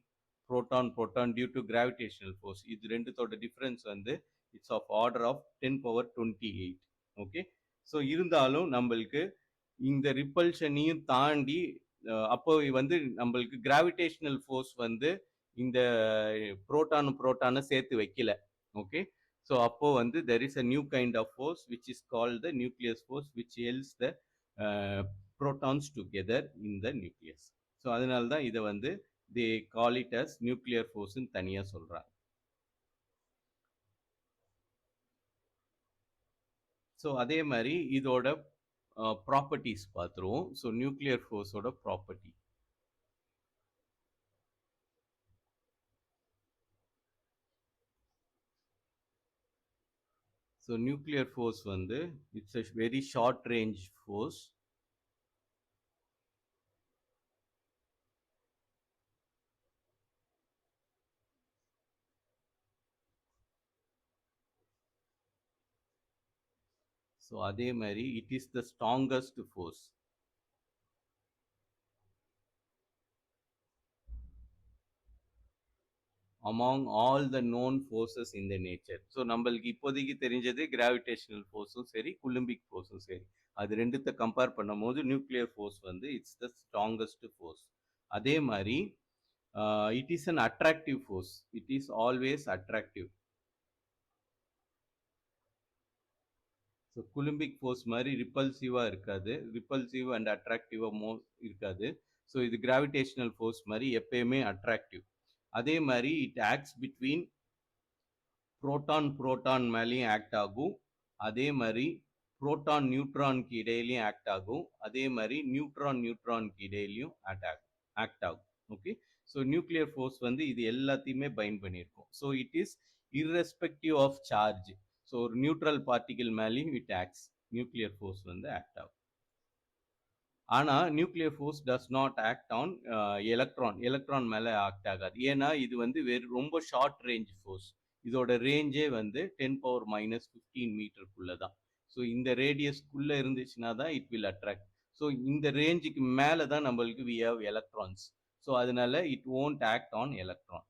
proton due to gravitational force இது ரெண்டுத்தோட டிஃப்ரென்ஸ் வந்து it's of order of 10 power 28. Okay. So இருந்தாலும் நம்மளுக்கு இந்த ரிப்பல்ஷனையும் தாண்டி அப்போ வந்து நம்மளுக்கு கிராவிடேஷனல் ஃபோர்ஸ் வந்து இந்த புரோட்டானை சேர்த்து வைக்கல. ஓகே. ஸோ அப்போ வந்து there is a new kind of force which is called the nucleus force which holds the protons together in the nucleus. ஸோ அதனால தான் இதை வந்து they call it as nuclear force ன்னு தனியா சொல்றாங்க. ஸோ அதே மாதிரி இதோட ப்ராப்பர்ட்டிஸ் பார்த்துருவோம். ஸோ நியூக்ளியர் ஃபோர்ஸோட ப்ராப்பர்ட்டி. ஸோ நியூக்ளியர் ஃபோர்ஸ் வந்து it's a very short range force. So அதே மாதிரி it is the strongest force. among all the known forces in the nature. ஸோ நம்மளுக்கு இப்போதைக்கு தெரிஞ்சது கிராவிடேஷனல் ஃபோர்ஸும் சரி குலும்பிக் ஃபோர்ஸும் சரி அது ரெண்டுத்தை கம்பேர் பண்ணும் போது நியூக்ளியர் ஃபோர்ஸ் வந்து இட்ஸ் த ஸ்ட்ராங்கஸ்ட் ஃபோர்ஸ். அதே மாதிரி it is an attractive force. It is always attractive. So coulombic force மாதிரி ரிப்பல்சிவாக இருக்காது. ரிப்பல்சிவ் அண்ட் அட்ராக்டிவாக இருக்காது. ஸோ இது கிராவிடேஷனல் ஃபோர்ஸ் மாதிரி எப்பயுமே அட்ராக்டிவ். அதே மாதிரி இட் ஆக்ட்ஸ் பிட்வீன் புரோட்டான் மேலேயும் ஆக்ட் ஆகும். அதே மாதிரி புரோட்டான் நியூட்ரானுக்கு இடையிலையும் ஆக்ட் ஆகும். அதே மாதிரி நியூட்ரானுக்கு இடையிலையும் ஆக்ட் ஆகும். ஓகே. ஸோ நியூக்ளியர் ஃபோர்ஸ் வந்து இது எல்லாத்தையுமே பைண்ட் பண்ணியிருக்கும். So it is irrespective of charge. So ஒரு நியூட்ரல் பார்ட்டிகிள் மேலேயும் இட் ஆக்ட்ஸ். நியூக்ளியர் ஃபோர்ஸ் வந்து ஆக்ட் ஆகும். ஆனா nuclear force does not act on electron மேல ஆக்ட் ஆகாது. ஏன்னா இது வந்து ரொம்ப ஷார்ட் ரேஞ்ச் ஃபோர்ஸ். இதோட ரேஞ்சே வந்து 10⁻⁻15 மீட்டருக்குள்ள தான். ஸோ இந்த ரேடியஸ்க்குள்ள இருந்துச்சுன்னா தான் இட் வில் அட்ராக்ட். ஸோ இந்த ரேஞ்சுக்கு மேல தான் நம்மளுக்கு வி ஹேவ் எலக்ட்ரான்ஸ். ஸோ அதனால it won't act on electron.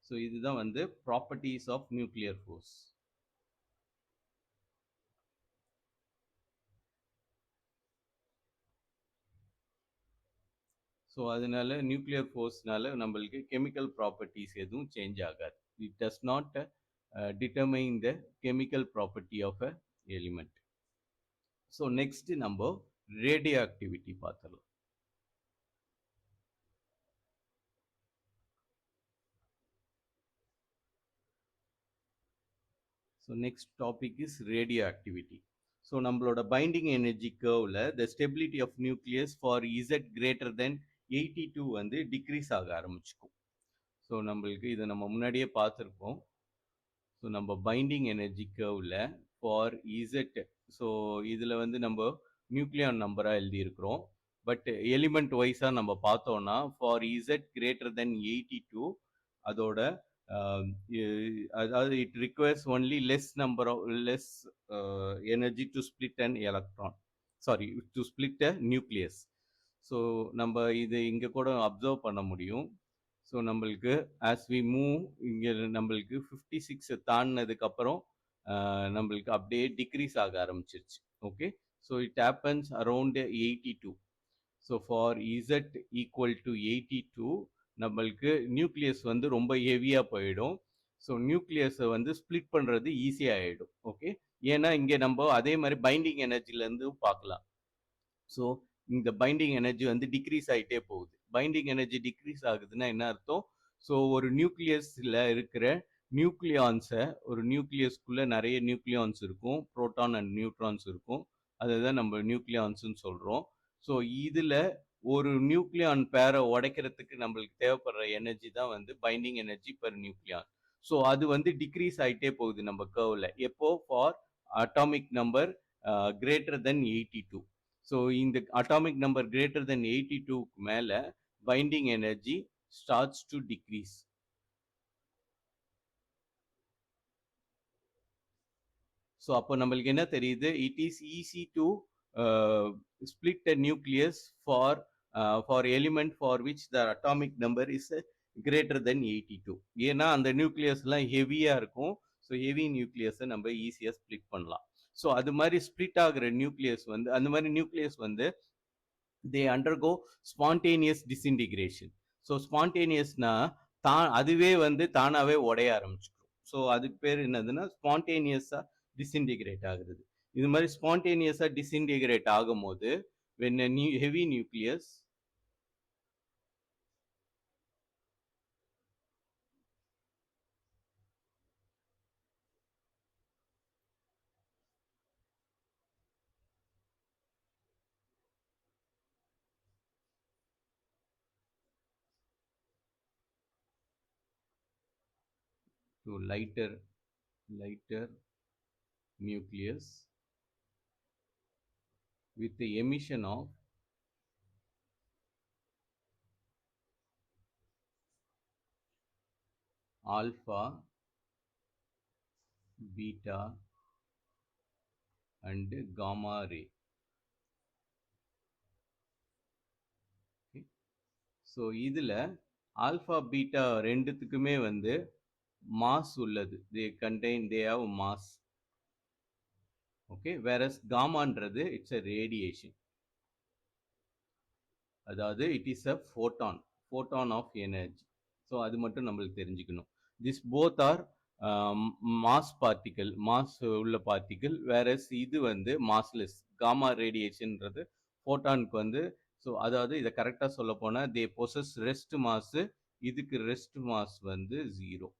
So இதுதான் வந்து properties of nuclear force. So அதனால நியூக்ளியர் ஃபோர்ஸ்னால நம்மளுக்கு கெமிக்கல் ப்ராப்பர்ட்டிஸ் எதுவும் சேஞ்ச் ஆகாது. It does not determine the chemical property of a element. So next நம்ம radioactivity பார்த்துடலாம். So next topic is radioactivity. So நம்மளோட பைண்டிங் எனர்ஜி கர்வ்ல the stability of nucleus for Z greater than 82 வந்து degrees ஆக ஆரம்பிச்சுக்கும். So நம்மளுக்கு இதை நம்ம முன்னாடியே பார்த்துருப்போம். ஸோ நம்ம பைண்டிங் எனர்ஜி கர்வ்ல ஃபார் இசட், ஸோ இதில் வந்து நம்ம நியூக்ளியான் நம்பராக எழுதியிருக்கிறோம். பட் எலிமெண்ட் வைஸாக நம்ம பார்த்தோம்னா ஃபார் இசட் கிரேட்டர் தென் 82 அதோட அதாவது it requires only less number of less energy to split an electron, sorry to split a nucleus. So நம்ம இது இங்கே கூட அப்சர்வ் பண்ண முடியும். ஸோ நம்மளுக்கு ஆஸ் வி மூவ் இங்கே நம்மளுக்கு 56 தாண்டினதுக்கப்புறம் நம்மளுக்கு அப்படியே டிக்ரீஸ் ஆக ஆரம்பிச்சிருச்சு. Okay. So it happens around 82. So for Z equal to 82 நம்மளுக்கு நியூக்ளியஸ் வந்து ரொம்ப ஹெவியாக போயிடும். ஸோ நியூக்ளியஸை வந்து ஸ்ப்ளிட் பண்ணுறது ஈஸியாக ஆகிடும். ஓகே. ஏன்னா இங்கே நம்ம அதே மாதிரி பைண்டிங் எனர்ஜிலேருந்து பார்க்கலாம். ஸோ இந்த பைண்டிங் எனர்ஜி வந்து டிக்ரீஸ் ஆகிட்டே போகுது. பைண்டிங் எனர்ஜி டிக்ரீஸ் ஆகுதுன்னா என்ன அர்த்தம்? ஸோ ஒரு நியூக்ளியஸில் இருக்கிற நியூக்ளியான்ஸை, ஒரு நியூக்ளியஸ்குள்ளே நிறைய நியூக்ளியான்ஸ் இருக்கும், புரோட்டான் அண்ட் நியூட்ரான்ஸ் இருக்கும், அதை தான் நம்ம நியூக்ளியான்ஸ்ன்னு சொல்கிறோம். ஸோ இதில் ஒரு நியூக்ளியான் பேரை உடைக்கிறதுக்கு நம்மளுக்கு தேவைப்படுற எனர்ஜி தான் வந்து binding energy per nucleon. So அது வந்து டிக்ரீஸ் ஆகிட்டே போகுது நம்ம கர்வில். எப்போ? For atomic number greater than 82. So இந்த அட்டாமிக் நம்பர் கிரேட்டர் தென் 82க்கு மேலே binding energy starts to decrease. So அப்போ நம்மளுக்கு என்ன தெரியுது? It is easy to split a nucleus for element for which the atomic number is greater than 82. ஏன்னா அந்த நியூக்ளியஸ்லாம் ஹெவியாக இருக்கும். ஸோ ஹெவி நியூக்ளியஸை நம்ம ஈஸியாக ஸ்பிளிட் பண்ணலாம். ஸோ அது மாதிரி ஸ்பிளிட் ஆகிற நியூக்ளியஸ் வந்து, அந்த மாதிரி நியூக்ளியஸ் வந்து they undergo spontaneous disintegration. So ஸ்பான்டேனியஸ்னா அதுவே வந்து தானாகவே உடைய ஆரம்பிச்சுக்கும். ஸோ அதுக்கு பேர் என்னதுன்னா ஸ்பான்டேனியஸாக டிஸ்இன்டிகிரேட் ஆகுறது. இது மாதிரி ஸ்பான்டேனியஸாக டிஸ்இன்டிகிரேட் ஆகும்போது when a heavy nucleus to lighter nucleus with the emission of alpha, beta and gamma ray. So இதில் ஆல்ஃபா பீட்டா ரெண்டுத்துக்குமே வந்து மாஸ் உள்ளது. they have mass. Okay. Whereas காமான்றது இட்ஸ் அ ரேடியேஷன். அதாவது it is a photon of energy. So அது மட்டும் நம்மளுக்கு தெரிஞ்சுக்கணும். This both are mass particle, mass உள்ள பார்ட்டிக்கல். வேறஸ் இது வந்து மாஸ்லெஸ். காமா ரேடியேஷன்ன்றது ஃபோட்டானுக்கு வந்து, ஸோ அதாவது இதை கரெக்டாக சொல்ல போனால் தே பொசஸ் ரெஸ்ட் மாஸ். இதுக்கு ரெஸ்ட் மாஸ் வந்து 0.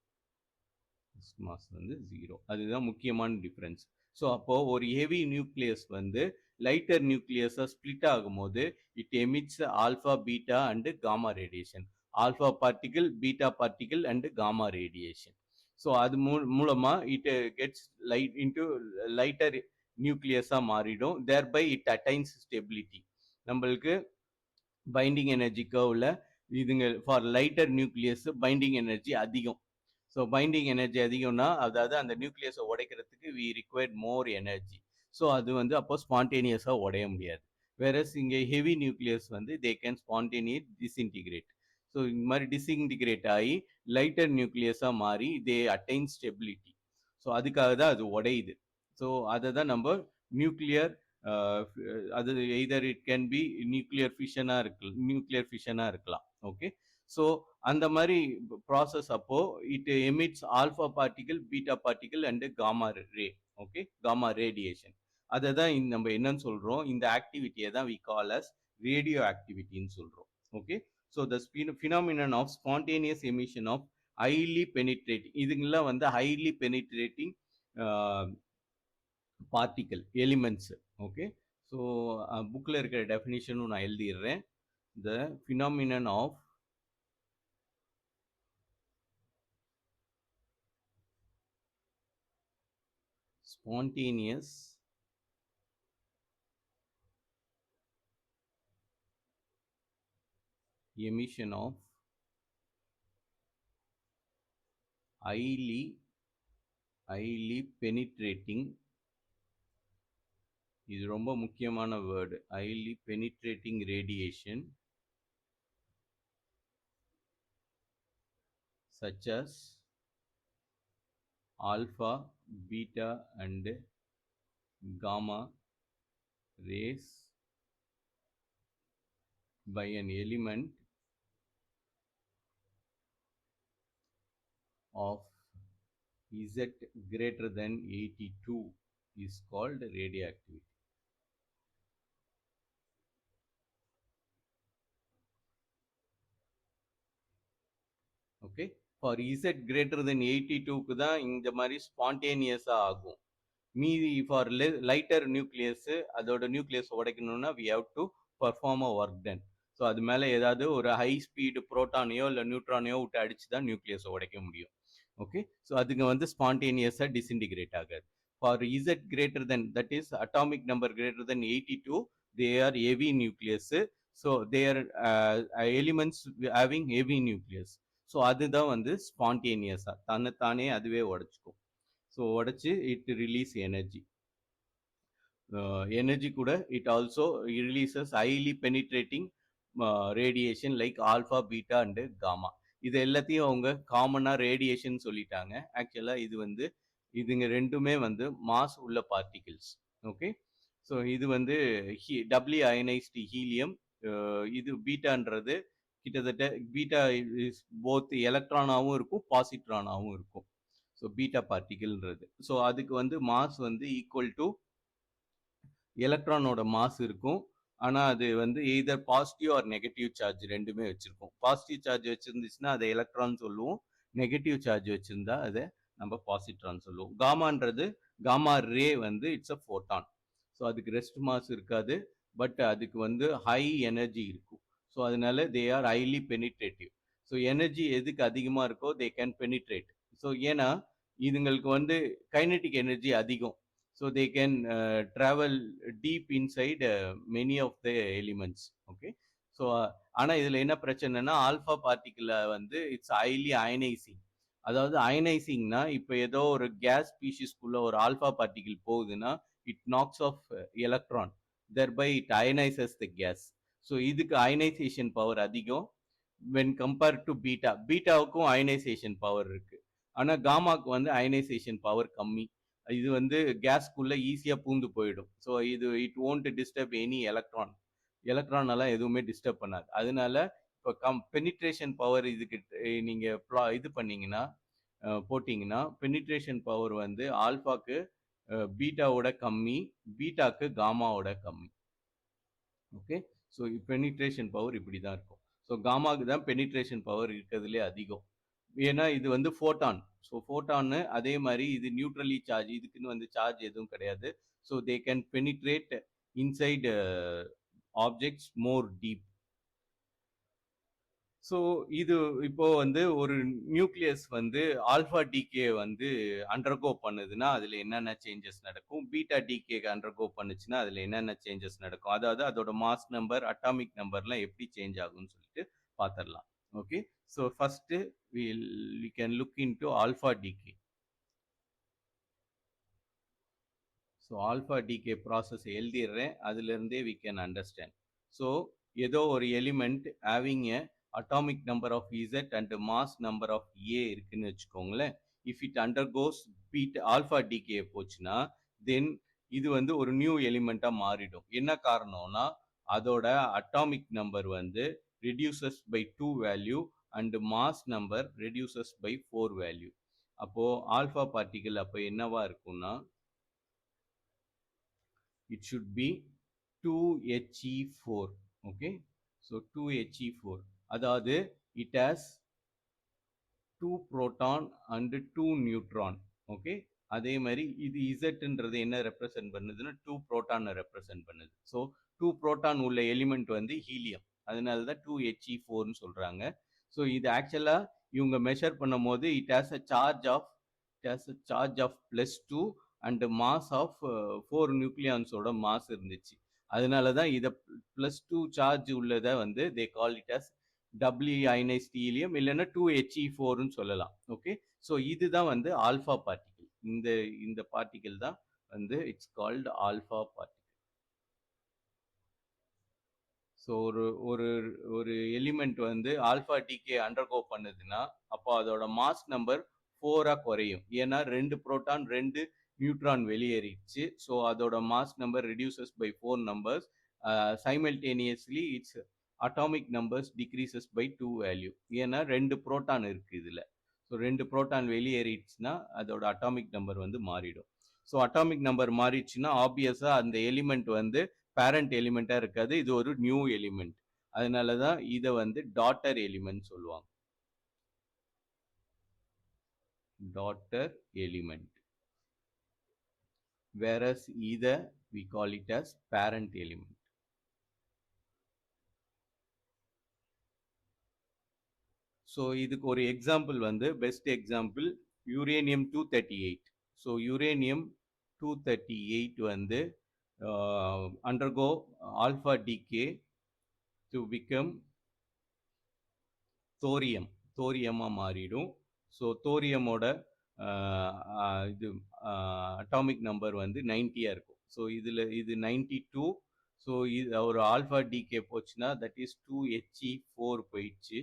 மாஸ் வந்து 0. அதுதான் முக்கியமான டிஃப்ரென்ஸ். ஸோ அப்போ ஒரு ஹெவி நியூக்ளியஸ் வந்து lighter nucleus split ஆகும்போது it emits alpha, beta and gamma radiation. Alpha particle, beta particle and gamma radiation. So அது மூலமா it gets light into lighter nucleus மாறிடும். Thereby it attains stability. நம்மளுக்கு binding energy கர்வ்ல இதுங்க for lighter nucleus binding energy அதிகம். So binding energy அதிகம்னா அதாவது அந்த நியூக்ளியஸை உடைக்கிறதுக்கு we required more energy. So அது வந்து அப்போ ஸ்பான்டேனியஸாக உடைய முடியாது. வேறஸ் இங்கே ஹெவி நியூக்ளியஸ் வந்து they can spontaneous disintegrate. So இந்த மாதிரி டிஸ்இன்டிகிரேட் ஆகி லைட்டர் நியூக்ளியஸாக மாறி தே அட்டைன் ஸ்டெபிலிட்டி. ஸோ அதுக்காக தான் அது உடையுது. ஸோ அதை தான் நம்ம நியூக்ளியர் அது either it can be nuclear ஃபிஷனாக இருக்கலாம். ஓகே, ஸோ அந்த மாதிரி ப்ராசஸ் அப்போ it emits alpha particle, beta particle and gamma ray. Okay, gamma radiation. அதை தான் நம்ம என்னன்னு சொல்றோம், இந்த ஆக்டிவிட்டியை தான் வி கால் அஸ் ரேடியோ ஆக்டிவிட்டின்னு சொல்றோம். Okay, so the phenomenon of spontaneous emission of highly penetrating, இதுங்கெல்லாம் வந்து highly penetrating particle elements. Okay, so புக்கில் இருக்கிற டெஃபினிஷனும் நான் எழுதிடுறேன். The phenomenon of spontaneous emission of highly penetrating, இது ரொம்ப முக்கியமான word, highly penetrating radiation such as alpha, beta and gamma rays by an element of Z greater than 82 is called radioactivity. Okay, for Z greater than 82க்கு தான் இந்த மாதிரி ஸ்பான்டேனியஸாக ஆகும். மீதி ஃபார் லைட்டர் நியூக்ளியஸ், அதோட நியூக்ளியஸ் உடைக்கணும்னா we have to perform a work done. So அது மேலே ஏதாவது ஒரு ஹை ஸ்பீடு புரோட்டானையோ இல்லை நியூட்ரானையோ விட்டு அடிச்சு தான் நியூக்ளியஸை உடைக்க முடியும். ஓகே, ஸோ அதுங்க வந்து ஸ்பான்டேனியஸாக டிஸ்இன்டிகிரேட் ஆகாது. For Z greater than, that is atomic number greater than 82, they are heavy nucleus. So they are elements having heavy nucleus. So அதுதான் வந்து ஸ்பான்டேனியஸாக தன்னைத்தானே அதுவே உடைச்சிக்கும். ஸோ உடைச்சு இட் ரிலீஸ் எனர்ஜி. எனர்ஜி கூட it also releases highly penetrating radiation like alpha, beta and gamma. இது எல்லாத்தையும் அவங்க காமனாக ரேடியேஷன் சொல்லிட்டாங்க. ஆக்சுவலாக இது வந்து இதுங்க ரெண்டுமே வந்து மாஸ் உள்ள பார்ட்டிகிள்ஸ். ஓகே, ஸோ இது வந்து டபிள்யூ அயனைஸ்டு ஹீலியம். இது பீட்டான்றது கிட்டத்தட்ட பீட்டா இஸ் போத் எலக்ட்ரானாகவும் இருக்கும், பாசிட்ரானாகவும் இருக்கும். So beta பார்ட்டிகிள்ன்றது. ஸோ அதுக்கு வந்து மாஸ் வந்து ஈக்குவல் டு எலக்ட்ரானோட மாஸ் இருக்கும். ஆனால் அது வந்து either positive or negative charge ரெண்டுமே வச்சுருக்கும். பாசிட்டிவ் சார்ஜ் வச்சுருந்துச்சுன்னா அதை எலக்ட்ரான் சொல்லுவோம், நெகட்டிவ் சார்ஜ் வச்சுருந்தா அதை நம்ம பாசிட்ரான் சொல்லுவோம். காமான்றது, காமா ரே வந்து இட்ஸ் அ ஃபோட்டான். ஸோ அதுக்கு ரெஸ்ட் மாஸ் இருக்காது, பட் அதுக்கு வந்து ஹை எனர்ஜி இருக்கும். ஸோ அதனால they are highly penetrative. So energy எதுக்கு அதிகமாக இருக்கோ தே கேன் பெனிட்ரேட். ஸோ ஏன்னா இதுங்களுக்கு வந்து கைனட்டிக் எனர்ஜி அதிகம். So they can travel deep inside many of the elements. Okay, so ஆனால் இதில் என்ன பிரச்சனைனா ஆல்ஃபா பார்ட்டிக்கிளை வந்து இட்ஸ் ஹைலி அயனைசிங். அதாவது அயனைசிங்னா இப்போ ஏதோ ஒரு கேஸ் ஸ்பீஷிஸ்குள்ள ஒரு ஆல்ஃபா பார்ட்டிகிள் போகுதுன்னா it knocks off electron, thereby it ionizes the gas. So இதுக்கு அயனைசேஷன் பவர் அதிகம் when compared to பீட்டா. பீட்டாவுக்கும் அயனைசேஷன் பவர் இருக்கு, ஆனால் காமாக்கு வந்து அயனைசேஷன் பவர் கம்மி. இது வந்து கேஸ்குள்ள ஈஸியாக பூந்து போயிடும். ஸோ இது it won't disturb any electron. Electron எல்லாம் எதுவுமே டிஸ்டர்ப் பண்ணாது. அதனால இப்போ பெனிட்ரேஷன் பவர் இதுக்கு நீங்கள் இது பண்ணீங்கன்னா போட்டிங்கன்னா பெனிட்ரேஷன் பவர் வந்து ஆல்ஃபாக்கு பீட்டாவோட கம்மி, பீட்டாக்கு காமாவோட கம்மி. ஓகே, ஸோ பெனிட்ரேஷன் பவர் இப்படி தான் இருக்கும். ஸோ காமாவுக்கு தான் பெனிட்ரேஷன் பவர் இருக்கிறதுலே அதிகம். ஏன்னா இது வந்து ஃபோட்டான். ஸோ ஃபோட்டான்னு அதே மாதிரி இது நியூட்ரலி சார்ஜ், இதுக்குன்னு வந்து சார்ஜ் எதுவும் கிடையாது. So they can penetrate inside objects more deep. So இது இப்போ வந்து ஒரு நியூக்ளியஸ் வந்து ஆல்ஃபா டிகே வந்து அண்டர்கோ பண்ணுதுன்னா அதுல என்னென்ன சேஞ்சஸ் நடக்கும், பீட்டா டிகே அண்டர்கோ பண்ணுச்சுன்னா அதுல என்னென்ன சேஞ்சஸ் நடக்கும், அதாவது அதோட மாஸ் நம்பர் அட்டாமிக் நம்பர்லாம் எப்படி சேஞ்ச் ஆகும்னு சொல்லிட்டு பார்த்துடலாம். Okay, so first we can look into alpha decay. So alpha decay process எழுதிடுறேன், அதுலேருந்தே we can understand. ஸோ ஏதோ ஒரு element having a atomic number of Z and mass number of A இருக்குன்னு வச்சுக்கோங்களேன். if it undergoes beta alpha decay போச்சுன்னா தென் இது வந்து ஒரு நியூ எலிமெண்ட்டாக மாறிடும். என்ன காரணம்னா அதோட அட்டாமிக் நம்பர் வந்து reduces by 2 value and mass number reduces by 4 value. அப்போ ஆல்ஃபா பார்ட்டிகல் அப்போ என்னவா இருக்கும்னா it should be 2He4. okay, so 2He4 அதாவது it has 2 proton and 2 neutron. okay, அதே மாதிரி இது Zன்றது என்ன ரெப்ரசன்ட் பண்ணுதுன்னா 2 புரோட்டானை ரெப்ரசன்ட் பண்ணுது. ஸோ 2 புரோட்டான் உள்ள எலிமெண்ட் வந்து ஹீலியம், அதனால தான் 2He4ன்னு சொல்றாங்க. ஸோ இது ஆக்சுவலா இவங்க மெஷர் பண்ணும் போது it has a charge of +2 and mass of 4 நியூக்ளியான்ஸோட mass இருந்துச்சு. அதனால தான் இதை +2 சார்ஜ் உள்ளதை வந்து they call it as W ionised helium இல்லைன்னா 2He4ன்னு சொல்லலாம். ஓகே, ஸோ இதுதான் வந்து ஆல்ஃபா பார்ட்டிகிள். இந்த பார்ட்டிகிள் தான் வந்து it's called alpha particle. So ஒரு ஒரு எலிமெண்ட் வந்து ஆல்ஃபா டிகே அண்டர்கோ பண்ணுதுன்னா அப்போ அதோட மாஸ் நம்பர் 4 குறையும். ஏன்னா 2 புரோட்டான் 2 நியூட்ரான் வெளியேறிடுச்சு. ஸோ அதோட mass number reduces by 4 numbers. Simultaneously its atomic numbers decreases by 2 value. ஏன்னா 2 புரோட்டான் இருக்கு இதுல. ஸோ 2 புரோட்டான் வெளியேறிடுச்சுன்னா அதோட அட்டாமிக் நம்பர் வந்து மாறிடும். ஸோ அட்டாமிக் நம்பர் மாறிடுச்சுன்னா ஆப்வியஸா அந்த எலிமெண்ட் வந்து பேரண்ட் எலிமெண்டா இருக்காது, இது ஒரு நியூ எலிமெண்ட். அதனாலதான் இதை வந்து டாட்டர் எலிமெண்ட் சொல்லுவாங்க. Daughter element, whereas either we call it as parent element. So இதுக்கு ஒரு எக்ஸாம்பிள் வந்து best example uranium 238. So uranium 238 வந்து undergo alpha decay to become தோரியமாக மாறிடும். ஸோ தோரியமோட இது அட்டாமிக் நம்பர் வந்து 90 இருக்கும். ஸோ இது 92. ஸோ இது ஒரு ஆல்ஃபா டிகே போச்சுன்னா தட் இஸ் 2He4 போயிடுச்சு.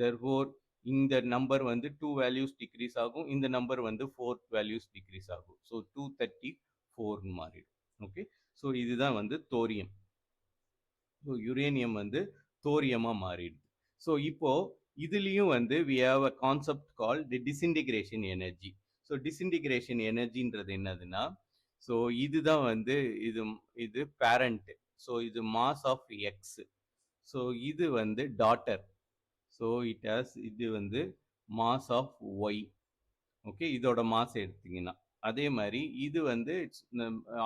therefore இந்த நம்பர் வந்து 2 வேல்யூஸ் டிக்ரீஸ் ஆகும், இந்த நம்பர் வந்து 4 வேல்யூஸ் டிக்ரீஸ் ஆகும். ஸோ 234 மாறிடும். ஓகே, ஸோ இதுதான் வந்து தோரியம். ஸோ யுரேனியம் வந்து தோரியமா மாறிடுது. ஸோ இப்போ இதுலயும் வந்து we have a concept called the disintegration energy. So disintegration எனர்ஜின்றது என்னதுன்னா, ஸோ இதுதான் வந்து இது பேரண்ட். ஸோ இது மாஸ் ஆஃப் எக்ஸ். ஸோ இது வந்து டாட்டர். ஸோ இது வந்து மாஸ் ஆஃப் ஒய். ஓகே, இதோட மாஸ் எடுத்தீங்கன்னா அதே மாதிரி இது வந்து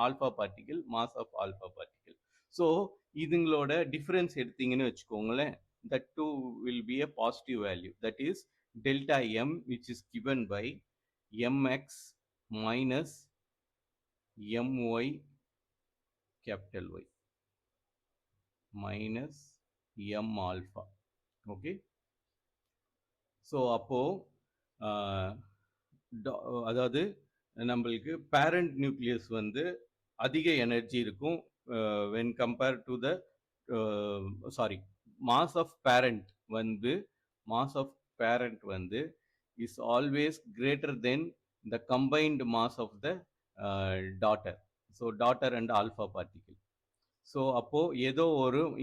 alpha particle, mass of alpha particle. So இதுங்களோட டிஃபரன்ஸ் எடுத்தீங்கன்னு வச்சுக்கோங்களேன், that too will be a positive value, that is delta m, which is given by mx minus my capital Y minus m alpha. Okay, so அப்போ அதாவது நம்மளுக்கு parent nucleus வந்து அதிக energy இருக்கும் when compared to the mass of parent வந்து is always greater than the combined mass of the daughter. so daughter and alpha particle. So அப்போ ஏதோ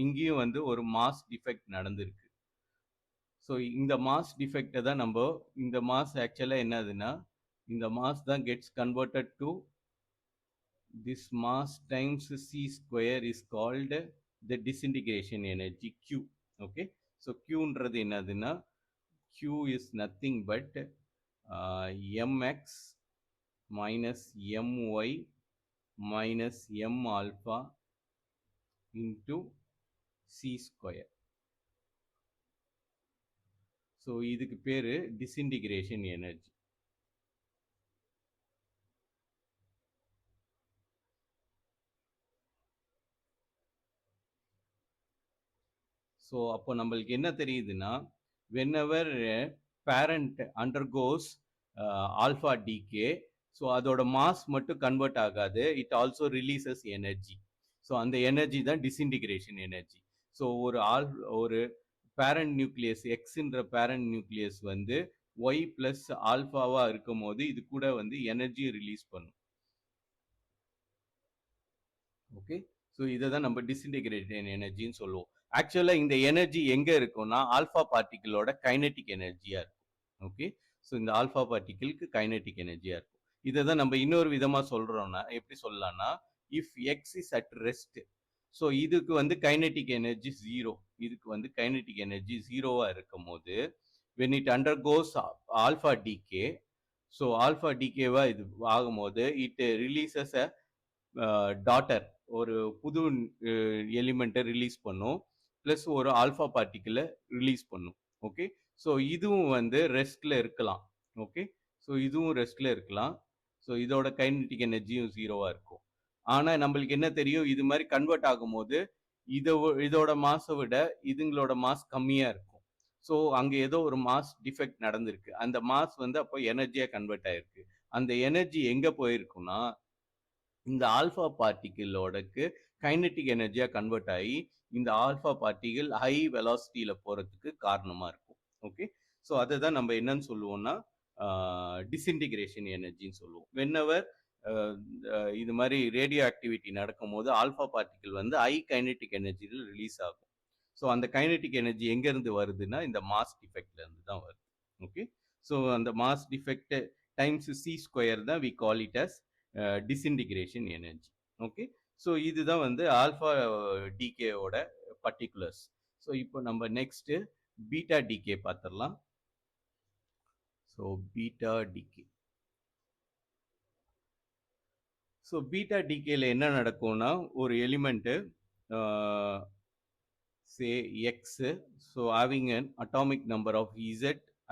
இங்கேயும் வந்து ஒரு மாஸ் டிஃபெக்ட் நடந்திருக்கு. ஸோ இந்த மாஸ் டிஃபெக்டை தான் நம்ம இந்த மாஸ் ஆக்சுவலாக என்னதுன்னா இந்த மாஸ் தான் gets converted to this mass times c square is called the disintegration energy Q. okay, so Q ன்றது என்னதுன்னா Q is nothing but mx minus my minus m alpha into c square. So இதுக்கு பேரு disintegration energy. So அப்போ நம்மளுக்கு என்ன தெரியுதுன்னா, whenever parent undergoes alpha decay, so அதோட mass மட்டும் கன்வெர்ட் ஆகாது, it also releases energy. So அந்த எனர்ஜி தான் டிஸ்இன்டிகிரேஷன் எனர்ஜி. ஸோ ஒரு பேரண்ட் நியூக்ளியஸ் எக்ஸ்ன்ற பேரண்ட் நியூக்ளியஸ் வந்து ஒய் பிளஸ் ஆல்ஃபாவா இருக்கும் போது இது கூட வந்து எனர்ஜி ரிலீஸ் பண்ணும். ஓகே, ஸோ இதை தான் நம்ம டிஸ்இன்டிகிரேட்டட் எனர்ஜின்னு சொல்லுவோம். ஆக்சுவலா இந்த எனர்ஜி எங்க இருக்கும்னா ஆல்ஃபா பார்ட்டிகிளோட கைனெட்டிக் எனர்ஜியா இருக்கும். ஓகே, ஸோ இந்த ஆல்ஃபா பார்ட்டிகிளுக்கு கைனெட்டிக் எனர்ஜியா இருக்கும். இதை தான் நம்ம இன்னொரு விதமா சொல்றோம்னா எப்படி சொல்லலாம்னா, if X is at rest, so இதுக்கு வந்து கைனெட்டிக் எனர்ஜி ஜீரோ, இதுக்கு வந்து கைனெட்டிக் எனர்ஜி ஜீரோவா இருக்கும் போது when it undergoes alpha decay, so alpha டிகேவா இது ஆகும்போது இட் ரிலீசஸ் அ டாட்டர், ஒரு புது எலிமெண்ட்டை ரிலீஸ் பண்ணும், ப்ளஸ் ஒரு ஆல்ஃபா பார்ட்டிக்கிளை ரிலீஸ் பண்ணும். ஓகே, ஸோ இதுவும் வந்து ரெஸ்ட்ல இருக்கலாம். ஓகே, ஸோ இதுவும் ரெஸ்ட்ல இருக்கலாம். ஸோ இதோட கைனெட்டிக் எனர்ஜியும் ஜீரோவா இருக்கும். ஆனா நம்மளுக்கு என்ன தெரியும், இது மாதிரி கன்வெர்ட் ஆகும்போது இதோட மாஸை விட இதுங்களோட மாஸ் கம்மியா இருக்கும். ஸோ அங்க ஏதோ ஒரு மாஸ் டிஃபெக்ட் நடந்திருக்கு, அந்த மாஸ் வந்து அப்போ எனர்ஜியா கன்வெர்ட் ஆயிருக்கு. அந்த எனர்ஜி எங்க போயிருக்குன்னா இந்த ஆல்ஃபா பார்ட்டிகிளோடக்கு கைனெட்டிக் எனர்ஜியா கன்வெர்ட் ஆகி இந்த ஆல்ஃபா பார்ட்டிகிள் ஹை வெலாசிட்டியில போறதுக்கு காரணமா இருக்கும். ஓகே, ஸோ அதை தான் நம்ம என்னன்னு சொல்லுவோம்னா டிஸ்இன்டிகிரேஷன் எனர்ஜின்னு சொல்லுவோம். வென்எவர் இது மாதிரி ரேடியோ ஆக்டிவிட்டி நடக்கும் போது ஆல்ஃபா பார்ட்டிகிள் வந்து ஹை கைனெட்டிக் எனர்ஜியில் ரிலீஸ் ஆகும். ஸோ அந்த கைனெட்டிக் எனர்ஜி எங்கேருந்து வருதுன்னா இந்த மாஸ் டிஃபெக்ட்ல இருந்து தான் வருது. ஓகே, ஸோ அந்த mass defect times C square தான் we call it as disintegration energy. Okay, so இதுதான் வந்து ஆல்ஃபா டிகேவோட பர்டிகுலர்ஸ். ஸோ இப்போ நம்ம நெக்ஸ்ட் பீட்டா டிகே பார்த்துடலாம். So beta decay, so beta டிகேல என்ன நடக்கும்னா ஒரு element say x, so having an atomic number of z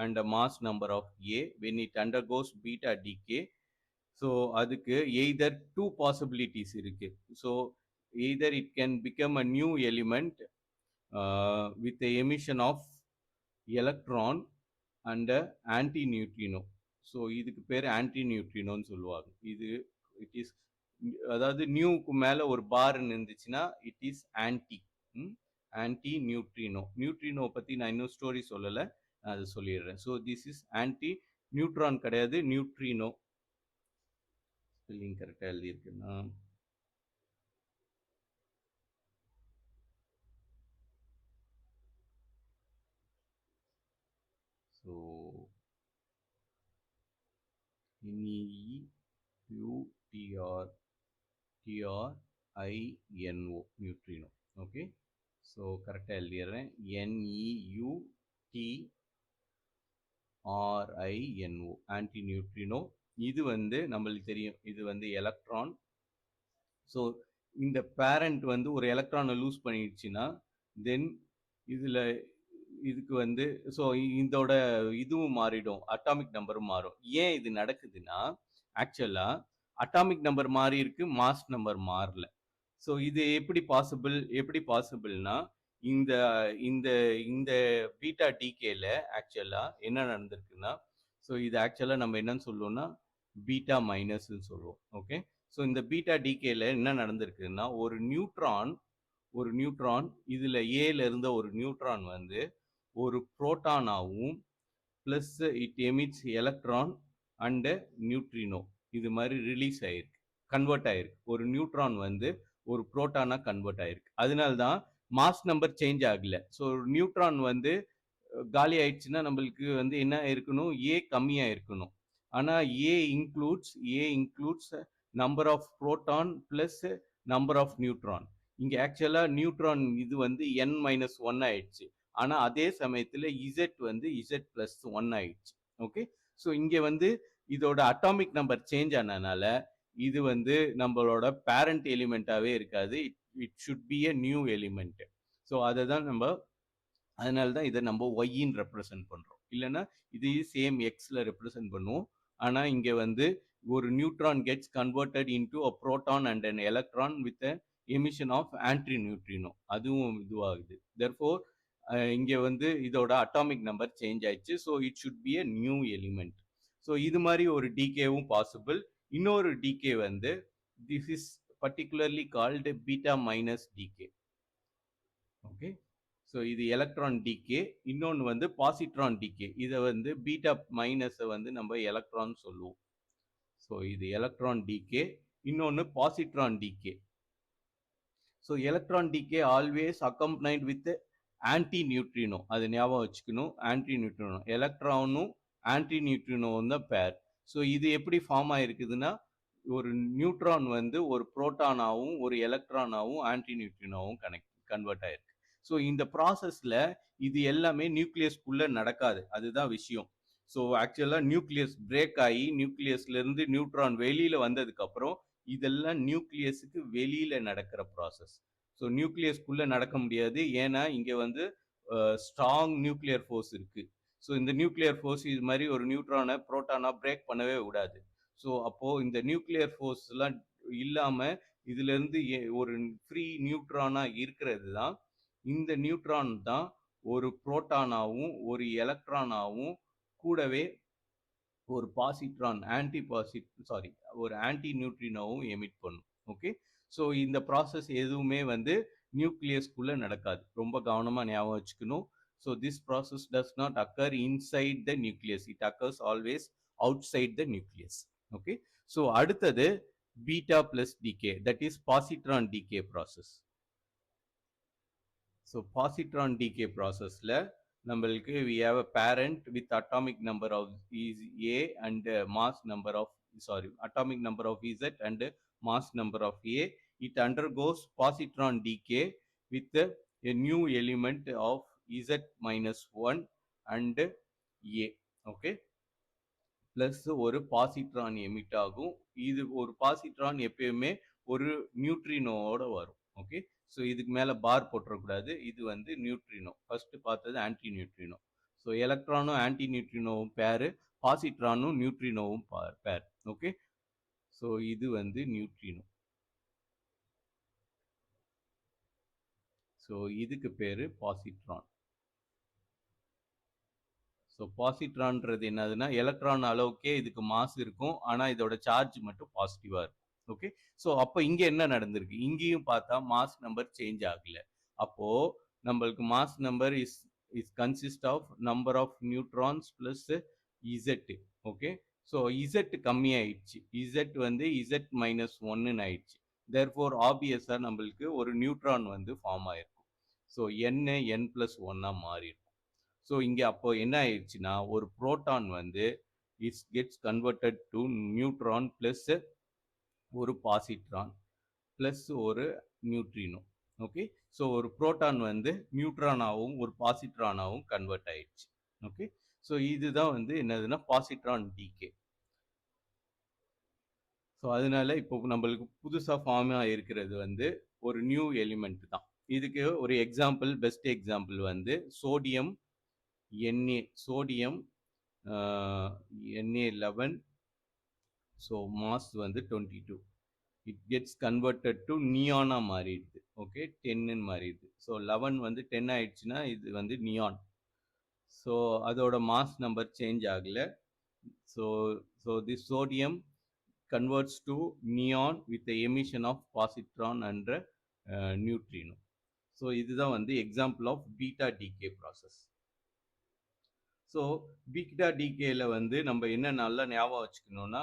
and a mass number of a, when it undergoes beta decay, so அதுக்கு either two possibilities இருக்கு. So either it can become a new element with the emission of electron and anti neutrino. So இதுக்கு பேர் anti நியூட்ரினோன்னு சொல்லுவாங்க. இது it is, அதாவது நியூக்கு மேலே ஒரு bar இருந்துச்சுன்னா it is anti neutrino. Neutrino பற்றி நான் இன்னும் ஸ்டோரி சொல்லலை, நான் அதை சொல்லிடுறேன். So this is anti neutron கிடையாது, நியூட்ரினோ. ஸ்பெல்லிங் கரெக்டாக எழுதியிருக்குன்னா so NEUTRINO neutrino. Okay, so கரெக்டாக எழுதிடுறேன், NEUTRINO ஆன்டி நியூட்ரினோ. இது வந்து நம்மளுக்கு தெரியும், இது வந்து எலக்ட்ரான். ஸோ இந்த பேரண்ட் வந்து ஒரு எலக்ட்ரானை லூஸ் பண்ணிடுச்சுன்னா தென் இதில் இதுக்கு வந்து ஸோ இதோட இதுவும் மாறிடும், அட்டாமிக் நம்பரும் மாறும். ஏன் இது நடக்குதுன்னா ஆக்சுவலாக அட்டாமிக் நம்பர் மாறி இருக்கு, மாஸ் நம்பர் மாறல. ஸோ இது எப்படி பாசிபிள்னா இந்த இந்த இந்த பீட்டா டிகேல ஆக்சுவலா என்ன நடந்திருக்குன்னா, ஸோ இது ஆக்சுவலா நம்ம என்னன்னு சொல்லுவோம்னா பீட்டா மைனஸ்ன்னு சொல்லுவோம். ஓகே, ஸோ இந்த பீட்டா டிகேல என்ன நடந்திருக்குன்னா ஒரு நியூட்ரான் இதுல ஏல இருந்த ஒரு நியூட்ரான் வந்து ஒரு புரோட்டானாவும் plus it emits electron and neutrino இது மாதிரி ரிலீஸ் ஆயிருக்கு, கன்வெர்ட் ஆயிருக்கு. ஒரு நியூட்ரான் வந்து ஒரு புரோட்டானா கன்வெர்ட் ஆயிருக்கு. அதனால தான் மாஸ் நம்பர் சேஞ்ச் ஆகல. ஸோ நியூட்ரான் வந்து காலி ஆயிடுச்சுன்னா நம்மளுக்கு வந்து என்ன இருக்கணும், ஏ கம்மியா இருக்கணும். ஆனா A includes number of proton plus number of neutron. இங்க ஆக்சுவலா நியூட்ரான் இது வந்து n-1 ஆயிடுச்சு. ஆனா அதே சமயத்துல இசட் வந்து z+1 ஆயிடுச்சு. ஓகே, ஸோ இங்க வந்து இதோட அட்டாமிக் நம்பர் சேஞ்ச் ஆனதுனால இது வந்து நம்மளோட பேரண்ட் எலிமெண்டாவே இருக்காது, it should be a new element. So அதை தான் நம்ம அதனால தான் இதை நம்ம ஒய்ன்னு ரெப்ரசன்ட் பண்ணுறோம். இல்லைன்னா இதையும் சேம் எக்ஸில் ரெப்ரசன்ட் பண்ணுவோம். ஆனால் இங்கே வந்து ஒரு neutron gets converted into a proton and an electron with emission of anti neutrino, அதுவும் இதுவாகுது. தெர்ஃபோர் இங்கே வந்து இதோட அட்டாமிக் நம்பர் சேஞ்ச் ஆயிடுச்சு. So it should be a new element. So இது மாதிரி ஒரு டிகேவும் பாசிபிள். இன்னொரு டிகே வந்து this is particularly called beta minus decay. Okay, so இது எலக்ட்ரான் டிகே. இன்னொன்று வந்து பாசிட்ரான் டிகே. இதை வந்து பீட்டா மைனஸை வந்து நம்ம எலக்ட்ரான் சொல்லுவோம். ஸோ இது எலக்ட்ரான் டிகே. இன்னொன்று positron decay. So electron decay always accompanied with anti neutrino, அது ஞாபகம் வச்சுக்கணும். ஆன்டி நியூட்ரினோ, எலக்ட்ரானும் ஆன்டி நியூட்ரினோவும் தான் பேர். ஸோ இது எப்படி ஃபார்ம் ஆயிருக்குதுன்னா, ஒரு நியூட்ரான் வந்து ஒரு புரோட்டானாவும் ஒரு எலக்ட்ரானாவும் ஆன்டி நியூட்ரினோவும் கன்வெர்ட் ஆயிருக்கு. ஸோ இந்த ப்ராசஸ்ல இது எல்லாமே நியூக்ளியஸ்குள்ள நடக்காது, அதுதான் விஷயம். ஸோ ஆக்சுவலாக நியூக்ளியஸ் பிரேக் ஆகி நியூக்ளியஸ்ல இருந்து நியூட்ரான் வெளியில வந்ததுக்கு அப்புறம் இதெல்லாம் நியூக்ளியஸுக்கு வெளியில நடக்கிற ப்ராசஸ். ஸோ நியூக்ளியஸ்குள்ள நடக்க முடியாது, ஏன்னா இங்க வந்து ஸ்ட்ராங் நியூக்ளியர் ஃபோர்ஸ் இருக்கு. ஸோ இந்த நியூக்ளியர் ஃபோர்ஸ் இது மாதிரி ஒரு நியூட்ரானை புரோட்டானா பிரேக் பண்ணவே விடாது. ஸோ அப்போ இந்த நியூக்ளியர் ஃபோர்ஸ் எல்லாம் இல்லாம இதுல இருந்து ஒரு ஃப்ரீ நியூட்ரானா இருக்கிறது தான். இந்த நியூட்ரான் தான் ஒரு புரோட்டானாவும் ஒரு எலக்ட்ரானாவும் கூடவே ஒரு பாசிட்ரான் ஒரு ஆன்டி நியூட்ரினோவும் எமிட் பண்ணும். ஓகே, ஸோ இந்த ப்ராசஸ் எதுவுமே வந்து நியூக்ளியஸ்குள்ள நடக்காது, ரொம்ப கவனமா ஞாபகம் வச்சுக்கணும். So this process does not occur inside the nucleus, it occurs always outside the nucleus. Okay, so அடுத்தது beta plus decay, that is positron decay process. So positron decay ப்ராசஸ்ல நம்மளுக்கு we have a parent with atomic number of A and mass number of atomic number of Z and mass number of A. It undergoes positron decay with a new element of Z minus 1 and A. Okay, plus ஒரு positron emit ஆகும். இது ஒரு positron எப்பயுமே ஒரு நியூட்ரினோவோட வரும். Okay, so இதுக்கு மேலே பார் போட்டுறக்கூடாது. இது வந்து நியூட்ரினோ, ஃபர்ஸ்ட் பார்த்தது ஆன்டி நியூட்ரினோ. ஸோ எலக்ட்ரானும் ஆன்டி நியூட்ரினோவும் பேரு, பாசிட்ரானும் நியூட்ரினோவும் பேர். ஓகே, ஸோ இது வந்து நியூட்ரினோ. ஸோ இதுக்கு பேரு பாசிட்ரான். ஸோ பாசிட்ரான்றது என்னதுன்னா, எலக்ட்ரான் அளவுக்கே இதுக்கு மாஸ் இருக்கும், ஆனால் இதோட சார்ஜ் மட்டும் பாசிட்டிவாக இருக்கும். ஓகே, ஸோ அப்போ இங்கே என்ன நடந்திருக்கு, இங்கேயும் பார்த்தா மாஸ் நம்பர் சேஞ்ச் ஆகல. அப்போ நம்மளுக்கு mass number is consist of number of neutrons plus Z. Okay, so Z கம்மி ஆயிடுச்சு, இசட் வந்து இசட் மைனஸ் ஒன்னு ஆயிடுச்சு. தேர்ஃபோர் ஆப்வியஸாக நம்மளுக்கு ஒரு நியூட்ரான் வந்து ஃபார்ம் ஆயிருக்கும். ஸோ n பிளஸ் ஒன்னா மாறி இருக்கும். ஸோ இங்கே அப்போ என்ன ஆயிடுச்சுன்னா, ஒரு புரோட்டான் வந்து it's gets converted to neutron plus ஒரு பாசிட்ரான் பிளஸ் ஒரு நியூட்ரினோ. ஓகே, ஸோ ஒரு புரோட்டான் வந்து நியூட்ரானாகவும் ஒரு பாசிட்ரானாகவும் கன்வெர்ட் ஆயிடுச்சு. ஓகே, ஸோ இதுதான் வந்து என்னதுன்னா பாசிட்ரான் டிகே. ஸோ அதனால இப்போ நம்மளுக்கு புதுசாக ஃபார்ம் ஆகிருக்கிறது வந்து ஒரு நியூ எலிமெண்ட் தான். இதுக்கு ஒரு எக்ஸாம்பிள், பெஸ்ட் எக்ஸாம்பிள் வந்து sodium sodium Na11. So mass வந்து 22. இட் கெட்ஸ் கன்வெர்டட் டு நியானா மாறிடுது. ஓகே, 10 மாறிடுது. ஸோ 11 வந்து 10 ஆயிடுச்சுன்னா இது வந்து நியான். ஸோ அதோட மாஸ் நம்பர் சேஞ்ச் ஆகல. So this sodium converts to neon with the emission of positron and neutrino. So இதுதான் வந்து example of beta decay process. So beta டிகேல வந்து நம்ம என்ன நல்லா ஞாபகம் வச்சுக்கணும்னா,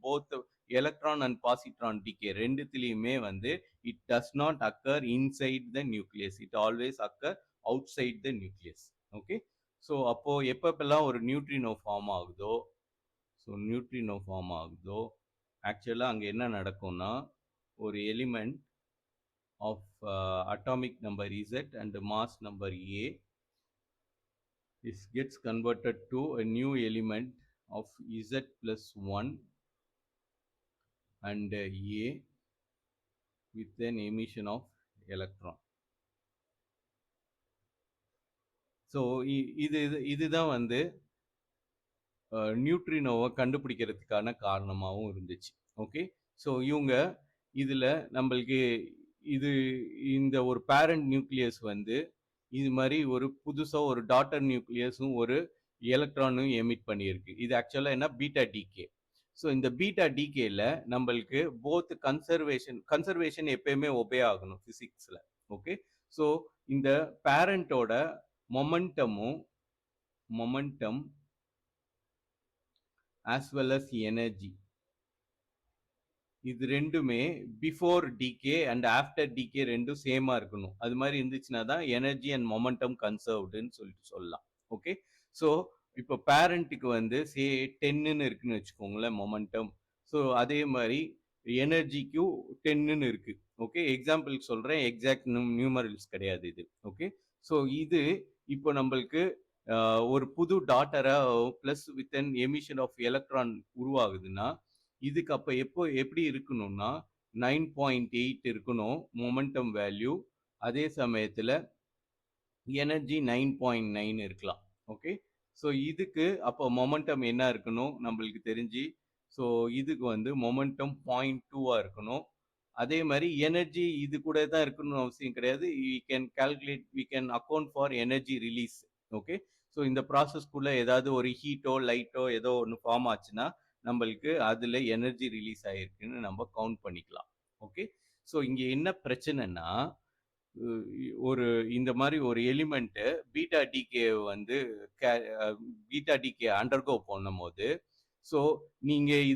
both electron and positron decay ரெண்டுத்துலேயுமே வந்து it does not occur inside the nucleus, it always occur outside the nucleus. Okay, so அப்போ எப்பப்பெல்லாம் ஒரு நியூட்ரினோ ஃபார்ம் ஆகுதோ ஆக்சுவலாக அங்கே என்ன நடக்கும்னா, ஒரு element of atomic number Z and mass number A this gets converted to a new element of Z plus 1 and A with an emission of electron. So இதுதான் வந்து நியூட்ரினோவை கண்டுபிடிக்கிறதுக்கான காரணமாகவும் இருந்துச்சு. ஓகே, ஸோ இவங்க இதில் நம்மளுக்கு இது இந்த ஒரு பேரண்ட் நியூக்ளியஸ் வந்து இது மாதிரி ஒரு புதுசாக ஒரு டாட்டர் நியூக்ளியஸும் ஒரு எலக்ட்ரானும் எமிட் பண்ணியிருக்கு. இது ஆக்சுவலாக என்ன, பீட்டா டிகே. ஸோ இந்த பீட்டா டிகேல நம்மளுக்கு போத் கன்சர்வேஷன் எப்பயுமே ஒபே ஆகணும் ஃபிசிக்ஸில். ஓகே, ஸோ இந்த பேரண்டோட momentum as well as energy, இது ரெண்டுமே before decay and after decay ரெண்டும் சேமா இருக்கணும். அது மாதிரி இருந்துச்சுன்னா தான் எனர்ஜி அண்ட் மொமெண்டம் கன்சர்வ்டுன்னு சொல்லிட்டு சொல்லலாம். ஓகே, ஸோ இப்போ பேரண்ட்டுக்கு வந்து சே 10ன்னு இருக்குன்னு வச்சுக்கோங்களேன் மொமெண்டம். ஸோ அதே மாதிரி எனர்ஜிக்கும் 10ன்னு இருக்கு. ஓகே, எக்ஸாம்பிளுக்கு சொல்கிறேன், எக்ஸாக்ட் நியூமரல்ஸ் கிடையாது இது. ஓகே, ஸோ இது இப்போ நம்மளுக்கு ஒரு புது டாட்டரை plus with an emission of electron உருவாகுதுன்னா இதுக்கு அப்போ எப்படி இருக்கணும்னா 9.8 இருக்கணும் மொமெண்டம் வேல்யூ. அதே சமயத்தில் எனர்ஜி 9.9 இருக்கலாம். ஓகே, ஸோ இதுக்கு அப்போ மொமெண்டம் என்ன இருக்கணும் நம்மளுக்கு தெரிஞ்சு. ஸோ இதுக்கு வந்து மொமெண்டம் 0.2 இருக்கணும். அதே மாதிரி எனர்ஜி இது கூட தான் இருக்கணும்னு அவசியம் கிடையாது. we can account for energy release. Okay, so இந்த ப்ராசஸ்க்குள்ள ஏதாவது ஒரு ஹீட்டோ லைட்டோ ஏதோ ஒன்று ஃபார்ம் ஆச்சுன்னா நம்மளுக்கு அதில் எனர்ஜி ரிலீஸ் ஆகிருக்குன்னு நம்ம கவுண்ட் பண்ணிக்கலாம். ஓகே, ஸோ இங்கே என்ன பிரச்சனைனா ஒரு இந்த மாதிரி ஒரு எலிமெண்ட்டு பீட்டா டிகே வந்து பீட்டா டிகே அண்டர்கோ பண்ணும் போது ஸோ நீங்கள்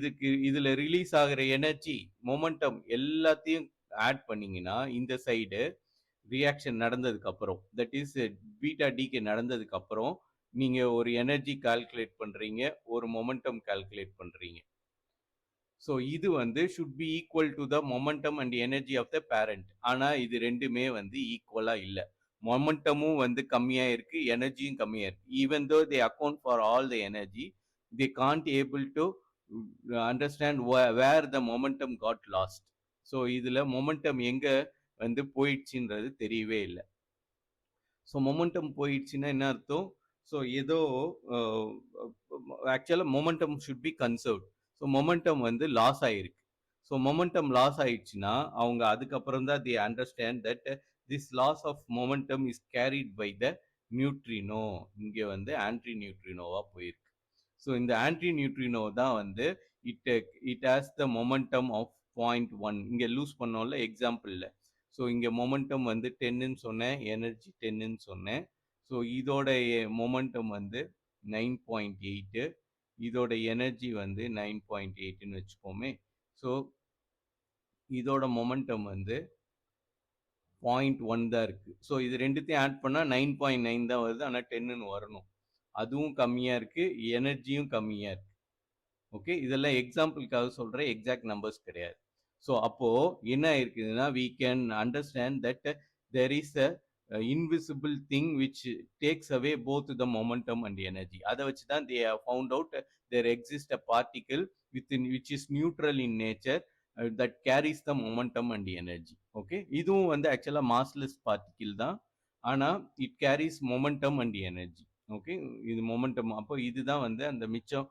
இதில் ரிலீஸ் ஆகிற எனர்ஜி மொமெண்டம் எல்லாத்தையும் ஆட் பண்ணிங்கன்னா இந்த சைடு ரியாக்ஷன் நடந்ததுக்கு அப்புறம், தட் இஸ் பீட்டா டிகே நடந்ததுக்கு அப்புறம் நீங்கள் ஒரு எனர்ஜி கால்குலேட் பண்ணுறீங்க, ஒரு மொமெண்டம் கால்குலேட் பண்ணுறீங்க. ஸோ இது வந்து should be equal to the momentum and energy of the parent. ஆனால் இது ரெண்டுமே வந்து ஈக்குவலாக இல்லை. மொமெண்டமும் வந்து கம்மியாக இருக்குது, எனர்ஜியும் கம்மியாக இருக்குது. Even though they account for all the energy, they can't able to understand where the momentum got lost. So இதில் மொமெண்டம் எங்கே வந்து போயிடுச்சுன்றது தெரியவே இல்லை. ஸோ மொமெண்டம் போயிடுச்சுன்னா என்ன அர்த்தம்? ஸோ ஏதோ ஆக்சுவலாக momentum should be conserved. So momentum வந்து லாஸ் ஆகிருக்கு. ஸோ மொமெண்டம் லாஸ் ஆயிடுச்சுன்னா அவங்க அதுக்கப்புறம் தான் the understand that this loss of momentum is carried by the neutrino. இங்கே வந்து ஆன்டி நியூட்ரினோவாக போயிருக்கு. ஸோ இந்த ஆன்டி நியூட்ரினோ தான் வந்து it has the momentum of 0.1. இங்கே லூஸ் பண்ணோம்ல எக்ஸாம்பிளில். ஸோ இங்கே மொமெண்டம் வந்து 10ன்னு சொன்னேன், எனர்ஜி 10ன்னு சொன்னேன். ஸோ இதோட மொமெண்டம் வந்து 9.8, இதோட எனர்ஜி வந்து 9.8ன்னு வச்சுப்போமே. ஸோ இதோட மொமெண்டம் வந்து 0.1 தான் இருக்குது. ஸோ இது ரெண்டுத்தையும் ஆட் பண்ணால் 9.9 தான் வருது, ஆனால் 10ன்னு வரணும். அதுவும் கம்மியாக இருக்குது, எனர்ஜியும் கம்மியாக இருக்குது. ஓகே, இதெல்லாம் எக்ஸாம்பிளுக்காக சொல்கிறேன், எக்ஸாக்ட் நம்பர்ஸ் கிடையாது. ஸோ அப்போது என்ன இருக்குதுன்னா we can understand that there is a invisible thing which takes away both the momentum and energy. அதை வச்சு தான் they have found out there exists a particle within which is neutral in nature that carries the momentum and energy. Okay, இதுவும் வந்து ஆக்சுவலாக massless particle தான், ஆனால் it carries momentum and energy. Okay, இது momentum. அப்போ இதுதான் வந்து அந்த மிச்சம்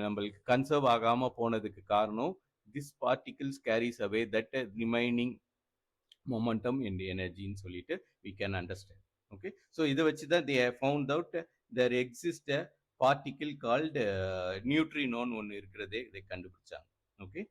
நம்மளுக்கு கன்சர்வ் ஆகாமல் போனதுக்கு காரணம். This particles carries away that remaining momentum and எனர்ஜின்னு சொல்லிட்டு we can understand. Okay, so இதை வச்சு தான் they have found out there exists a particle called நியூட்ரினோன்னு ஒன்று இருக்கிறதே இதை கண்டுபிடிச்சாங்க. ஓகே.